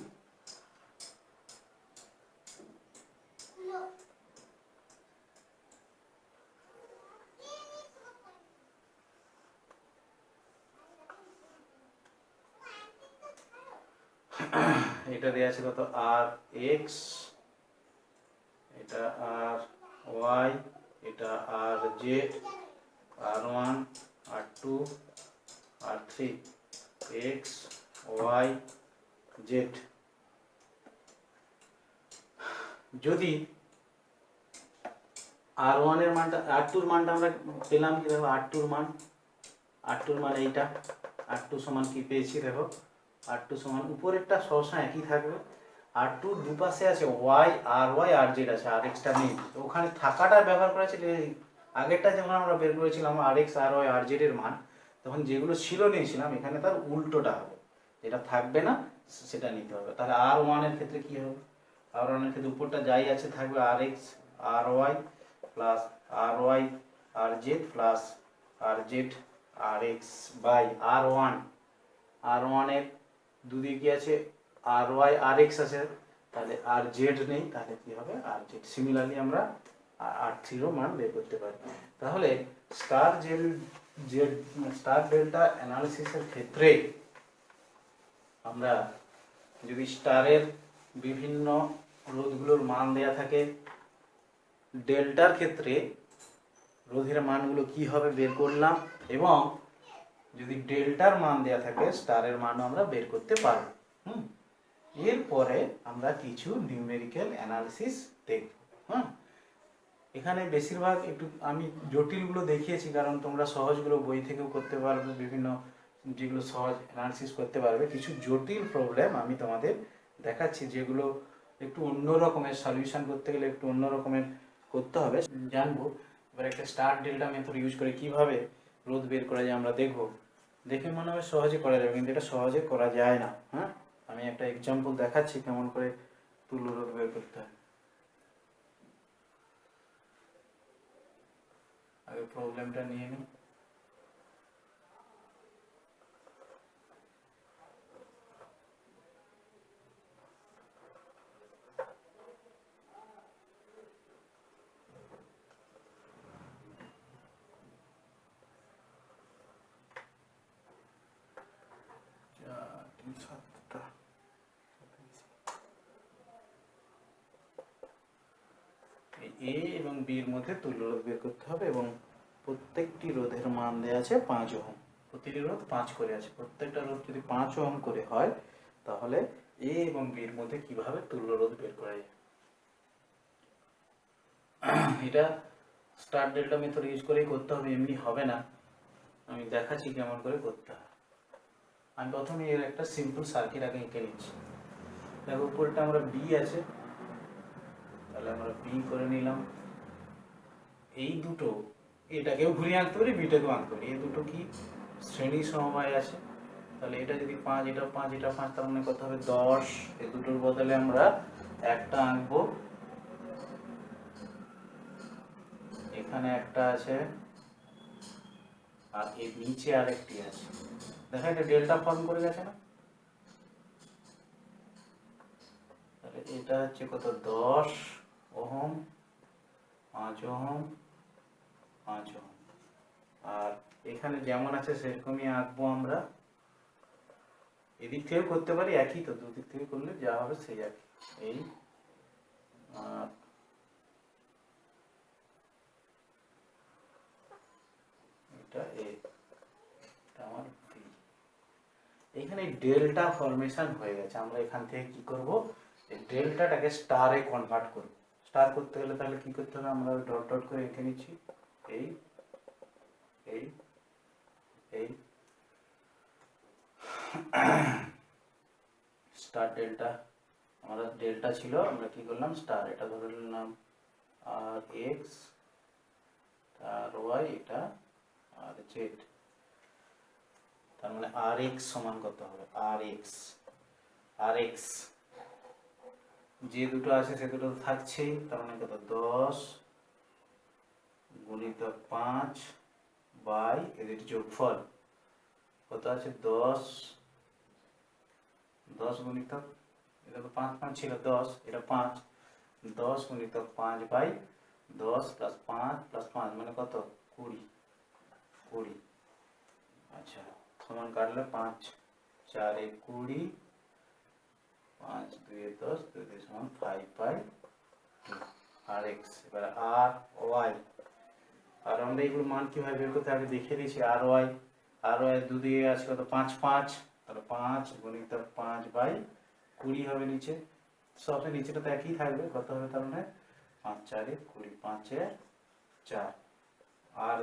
এটা দেওয়া আছে কত, আর এক্স, এটা আর ওয়াই, এটা আর জেড, আর one R two R three, x Y Z. যদি আর ওয়ানের মানটা, আর টুর মানটা আমরা পেলাম কি দেখো, আর টুর মান এইটা, আর টু সমান কি পেয়েছি দেখো, আর টু সমান উপরেরটা সবসময় একই থাকবে, আর টুর দুপাশে আছে ওয়াই আর ওয়াই আর জেড আছে, আর এক্সটা নেই, তো ওখানে থাকাটা ব্যবহার করা ছিল। আগেরটা যখন আমরা বের করেছিলাম আর x R Y R Z এর মান, তখন যেগুলো ছিল নিয়েছিলাম, এখানে তার উল্টোটা হবে, যেটা থাকবে না সেটা নিতে হবে। তাহলে আর ওয়ানের ক্ষেত্রে কি হবে, আর ওয়ানের ক্ষেত্রে উপরটা যাই আছে থাকবে R x R Y plus R Y R Z plus R Z R x by R one, আর ওয়ানের দুদিকে আছে আর ওয়াই আর এক্স আছে, তাহলে আর জেড নেই, তাহলে কি হবে, আর জেড। সিমিলারলি আমরা আর থ্রিরও মান বের করতে পারি। তাহলে স্টার ডেল্টা অ্যানালিসিসের ক্ষেত্রে আমরা যদি স্টারের বিভিন্ন রোধগুলোর মান দেয়া থাকে, ডেল্টার ক্ষেত্রে রোধের মানগুলো কি হবে বের করলাম, এবং যদি ডেল্টার মান দেয়া থাকে স্টারের মানও আমরা বের করতে পারবো। এরপরে আমরা কিছু নিউমেরিক্যাল অ্যানালিসিস দেখব। এখানে বেশিরভাগ একটু আমি জটিলগুলো দেখিয়েছি, কারণ তোমরা সহজগুলো বই থেকেও করতে পারবে, বিভিন্ন যেগুলো সহজ অ্যানালিসিস করতে পারবে। কিছু জটিল প্রবলেম আমি তোমাদের দেখাচ্ছি, যেগুলো একটু অন্য রকমের সলিউশন করতে গেলে একটু অন্য রকমের করতে হবে, জানবো। এবার একটা স্টার ডেল্টা মেথড ইউজ করে কিভাবে রোধ বের করা যায় আমরা দেখব। দেখে মনে হয় সহজে করা যাবে, কিন্তু এটা সহজে করা যায় না। আমি একটা এক্সাম্পল দেখাচ্ছি কেমন করে তুল্য রোধ বের করতে হয়। আগে প্রবলেমটা নিয়ে নিই। এ এবং বি এর মধ্যে তুল্য রোধ বের করতে হবে, এবং প্রত্যেকটি রোধের মান দেওয়া আছে 5 ওহম। প্রতিটি রোধ 5 করে আছে, প্রত্যেকটা রোধ যদি 5 ওহম করে হয়, তাহলে এ এবং বি এর মধ্যে কিভাবে তুল্য রোধ বের করা যায়। এটা স্টার ডেল্টা মেথড ইউজ করেই করতে হবে, এমনি হবে না। আমি দেখাচ্ছি কেমন করে করতে হয়। আমি প্রথমে এর একটা সিম্পল সার্কিট আগে এঁকে নিচ্ছি। দেখো উপরটা আমরা বি আছে, তাহলে আমরা বি করে নিলাম। এই দুটো, এটাকেও ঘুরিয়ে আনতে পারি, বিটাকেও আনতে পারি। এই দুটো কি শ্রেণী সমবায় আছে, তাহলে এটা যদি 5, এটা 5, এটা 5, তার মানে কত হবে 10। এই দুটোর বদলে আমরা একটা আঁকবো, এখানে একটা আছে আর এর নিচে আরেকটি আছে। দেখা এটা ডেল্টা ফর্ম করে গেছে না? তাহলে এটা হচ্ছে কত 10 ওহম, 5 ওহম, 5 ওহম। আর এখানে যেমন আছে সেরকমই আঁকবো আমরা। এদিক থেকে করতে পারি, একই তো, দুদিক থেকে করলে যা হবে সেই একই। এই আর এটা আমার ভি। এখানে ডেল্টা ফরমেশন হয়ে গেছে। আমরা এখান থেকে কি করব, এই ডেল্টাটাকে স্টারে কনভার্ট করব। স্টার করতে গেলে তাহলে কি করতে হবে, আমরা ডট ডট করে এঁকে নিচ্ছি, এই এই এই স্টার ডেল্টা। আমরা ডেল্টা ছিল, আমরা কি করলাম স্টার, এটা ধরে নিলাম আর এক্স, আর ওয়াই, এটা আর জেড। তার মানে আর এক্স সমান কত হবে, আর এক্স, আর এক্স যে দুটো আছে সে দুটো থাকছেই, তার মানে কত 10 গুণিতক 5 বাই এদের যোগফল কত আছে 10 গুণিতক, এটা তো 5 5 ছিল 10, এটা 5, 10 গুণিতক 5 বাই 10 প্লাস 5 প্লাস 5 মানে কত 20। আচ্ছা, সমান কাটলে 5 4 এ 20, 5 2 এ 10, 2 2 সমান 5 বাই আর এক্স। এবার আর ওয়াই, আর আমরা এগুলো মান কিভাবে বের করতে আগে দেখিয়ে দিয়েছি। আর ওয়াই দুদিকে আছে কত 5 5, তাহলে 5 গুণিতক 5 বাই 20 হবে নিচে, সবচেয়ে নিচেটা তো একই থাকবে, কত হবে তার মানে 5 4 এ 20, 5 এ 4। আর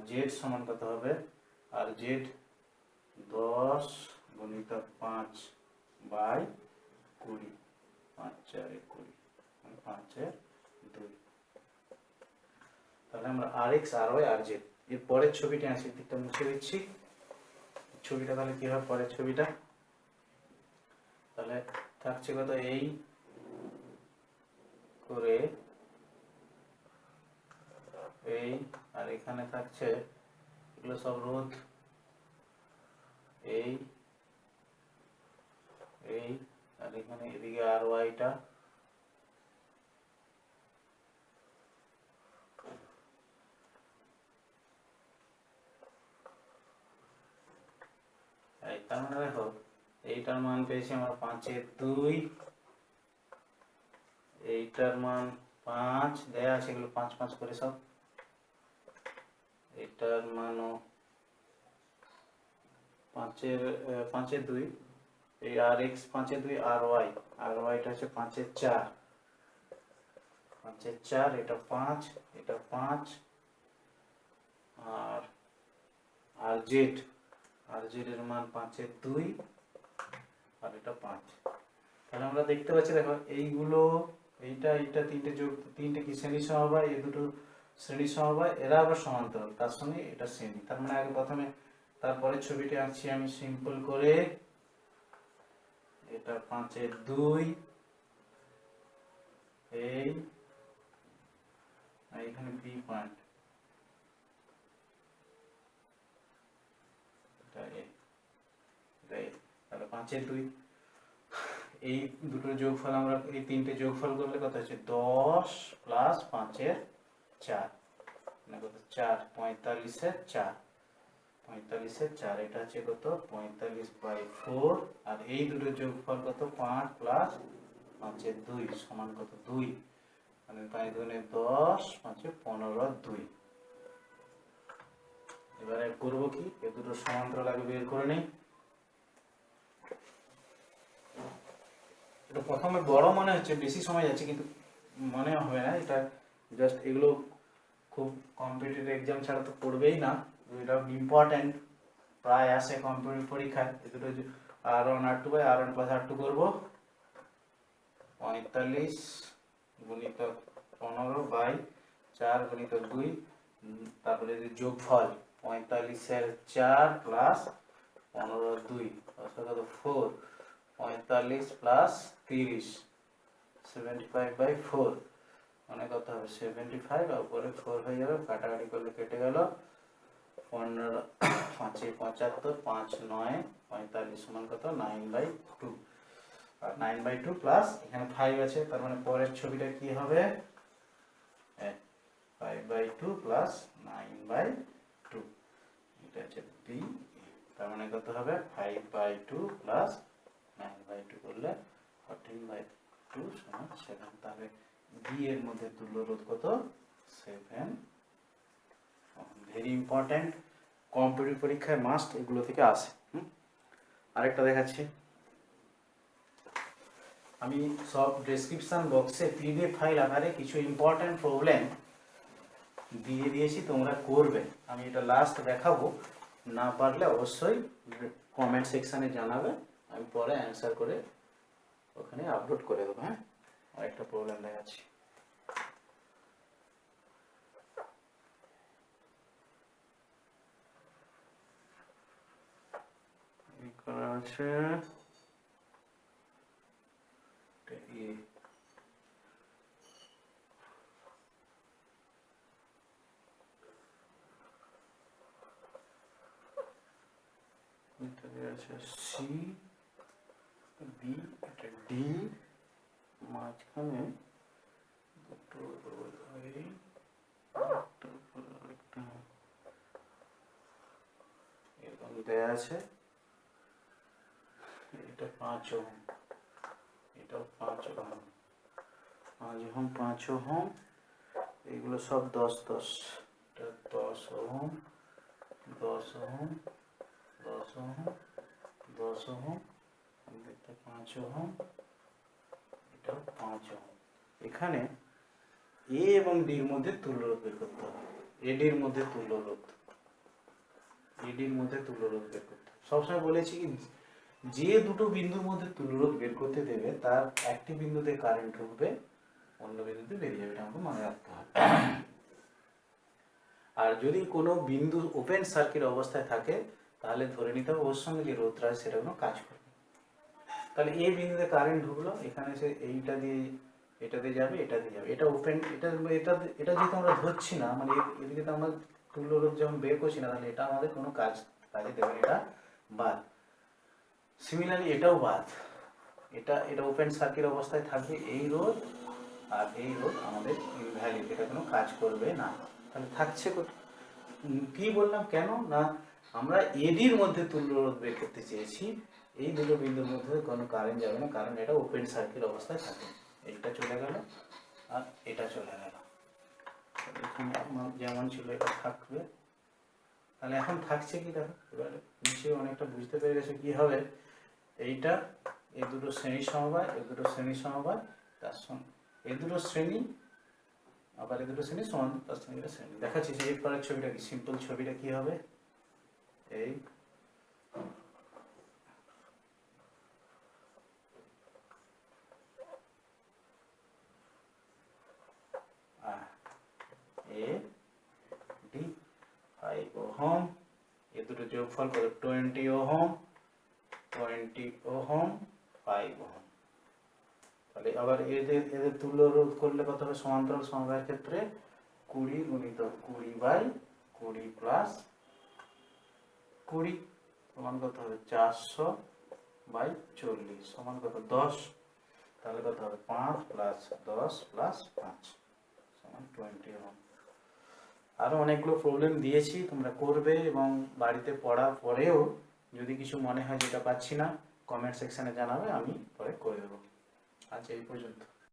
জেড সমান কত হবে, আর জেড 10 গুণিতক 5 বাই 20, 5 4 এ 20, 5 এ 2। তাহলে আমরা আর x R Y R Z. এর পরের ছবিটা আছে, দিকটা মুছে দিচ্ছি। ছবিটা তাহলে কি হবে, পরের ছবিটা তাহলে থাকছে কত, এই করে এই, আর এখানে থাকছে এগুলো সব রোধ, এই এই, আর এখানে এদিকে আর ওয়াইটা, তার মানে দেখো এইটার মান পেয়েছি আমরা 5 এর 2, এইটার মান 5 দেয়া আছে, এগুলো 5 5 করে সব, এটার মানও 5 এর 2, এই আর এক্স 5 এর 2, আর ওয়াইটা হচ্ছে 5 এর 4, 5 এর 4, এটা 5, এটা 5, আর জেড এর মান 5 এর 2, আর এটা 5। তাহলে আমরা দেখতে পাচ্ছি, দেখো এইগুলো, এইটা তিনটে কি শ্রেণী সমবায়, এই দুটো শ্রেণী সমবায়, এরা আবার সমান্তরাল, তার সঙ্গে এটা শ্রেণী। তার মানে আগে প্রথমে তারপরে ছবিটি আঁকছি আমি সিম্পল করে, এটা 5 এর 2, এইখানে বি পয়েন্ট, তাহলে 5 এর 2, এই দুটোর যোগফল আমরা, এই তিনটে যোগফল করলে কত হচ্ছে 10 প্লাস 5 এর 4, মানে কত 4 45 এর 4, 45 এর 4, এটা হচ্ছে কত 45/4। আর এই দুটোর যোগফল কত 5 প্লাস 5 এর 2 সমান কত 2, মানে 5 দুগুণে 10, 5 এ 15 2। এবারে করবো কি, এই দুটো সমান্তরাল আগে বের করে নেই। এটা প্রথমে বড় মনে হচ্ছে, বেশি সময় যাচ্ছে, কিন্তু মনে হবে না, এটা জাস্ট এগুলো খুব কম্পিটিটিভ এক্সাম ছাড়া তো পড়বেই না, এটা ইম্পর্টেন্ট, প্রায় আসে কম্পিটিটিভ পরীক্ষায়। এই দুটো R1 R2 by R1 plus R2 করবো, 45 গুণিতক 15 বাই 4 গুণিতক 2, তারপরে যোগফল 45-এর 4 প্লাস 15 2 কত 4, 45 প্লাস 30 75/4 মানে কত হবে 75, আর উপরে 4 হয়ে যাবে, কাটাকাটি করলে কেটে গেল 15 5 75 5 9 45 সমান কত 9/2, আর 9/2 প্লাস এখানে 5 আছে, তার মানে পরের ছবিটা কি হবে 5/2 প্লাস 9/2, এটা হচ্ছে বি, তার মানে কত হবে 5/2 প্লাস 9/2 করলে 14/2 সমান 7, তাহলে বি এর মধ্যে তুল্য রোধ কত 7। ভেরি ইম্পর্টেন্ট, কম্পিটিটিভ পরীক্ষায় মাস্ট এগুলো থেকে আসে। আরেকটা দেখাচ্ছি, আমি সব ডেসক্রিপশন বক্সে পিডিএফ ফাইল আকারে কিছু ইম্পর্টেন্ট প্রবলেম দিয়ে দিয়েছি, তোমরা করবে। আমি এটা লাস্ট দেখাবো, না পারলে অবশ্যই কমেন্ট সেকশানে জানাবে, আমি পরে অ্যান্সার করে ওখানে আপলোড করে দেবো। হ্যাঁ, আরেকটা প্রবলেম দেখাচ্ছি। করা আছে সি বি, এটা ডি, মাঝখানে দুটো রোধ হয়, এরকম দেয়া আছে, এটা 5 ওহম, এটাও 5 ওহম, 5 ওহম 5 ওহম, এগুলো সব 10-10, এটা 10 ওহম 10 ওহম 10 ওহম 10 ওহম, এটা 5 ওহম, এটা 5 ওহম। এখানে এ এবং ডির মধ্যে তুল্য রোধ বের করতে হবে, এডির মধ্যে তুল্য রোধ, এডির মধ্যে তুল্য রোধ বের করতে হবে। সবসময় বলেছি কি, যে দুটো বিন্দুর মধ্যে তুল্য রোধ বের করতে দেবে তার একটি বিন্দুতে কারেন্ট ঢুকবে, অন্য বিন্দুতে বেরিয়ে যাবে, এটা আমাকে মনে রাখতে হবে। আর যদি কোনো বিন্দু ওপেন সার্কিট অবস্থায় থাকে তাহলে ধরে নিতে হবে ওর সঙ্গে যে রোধটা আছে সেটা কোনো কাজ করবে। তাহলে এই বিন্দুতে কারেন্ট ঢুকলো, এখানে সে এইটা দিয়ে এটাতে যাবে, এটা দিয়ে যাবে, এটা ওপেন, এটা এটা এটা যেহেতু আমরা ধরছি না, মানে এদিকে তো আমরা তুল্য রোধ যখন বের করছি না, তাহলে এটা আমাদের কোনো কাজে দেবে, এটা বাদ। সিমিলারলি এটাও বাদ, এটা ওপেন সার্কিট অবস্থায় থাকবে, এই রোধ আর এই রোধ আমাদের ইনভ্যালিড, এটা কোনো কাজ করবে না। তাহলে থাকছে কি বললাম, কেন না আমরা এডির মধ্যে তুল্য রোধ বের করতে চেয়েছি, এই দুটো বিন্দুর মধ্যে কোনো কারেন্ট যাবে না, কারণ এটা ওপেন সার্কিট অবস্থায় থাকে। এইটা চলে গেল আর এটা চলে গেল, এখানে যেমন ছিল এটা থাকবে। তাহলে এখন থাকছে কি দেখো, এবার নিশ্চয়ই অনেকটা বুঝতে পেরে গেছে কি হবে। এইটা এই দুটো শ্রেণী সমবায়, এই দুটো শ্রেণী সমবায়, তার সঙ্গে এই দুটো শ্রেণী, আবার এই দুটো শ্রেণী সমান, তার সঙ্গে এটা শ্রেণী। দেখাচ্ছি যে এরপরের ছবিটা কি, সিম্পল ছবিটা কি হবে, এই এ ডি 5 ওহম, এ দুটো যোগফল কত 20 ওহম 20 ওহম 5 ওহম। তাহলে আবার এদের তুল্য রোধ করলে কত হবে, সমান্তরাল সমবায়ের ক্ষেত্রে 20 গুণিতক 20/20 প্লাস 20 সমান কত হবে 400/40 সমান কত 10, তাহলে কত হবে 5 প্লাস 10 প্লাস 5 সমান 20 ওহম। আরও অনেকগুলো প্রবলেম দিয়েছি, তোমরা করবে, এবং বাড়িতে পড়ার পরেও যদি কিছু মনে হয় যেটা পাচ্ছি না কমেন্ট সেকশানে জানাবে, আমি পরে করে দেবো। আজ এই পর্যন্ত।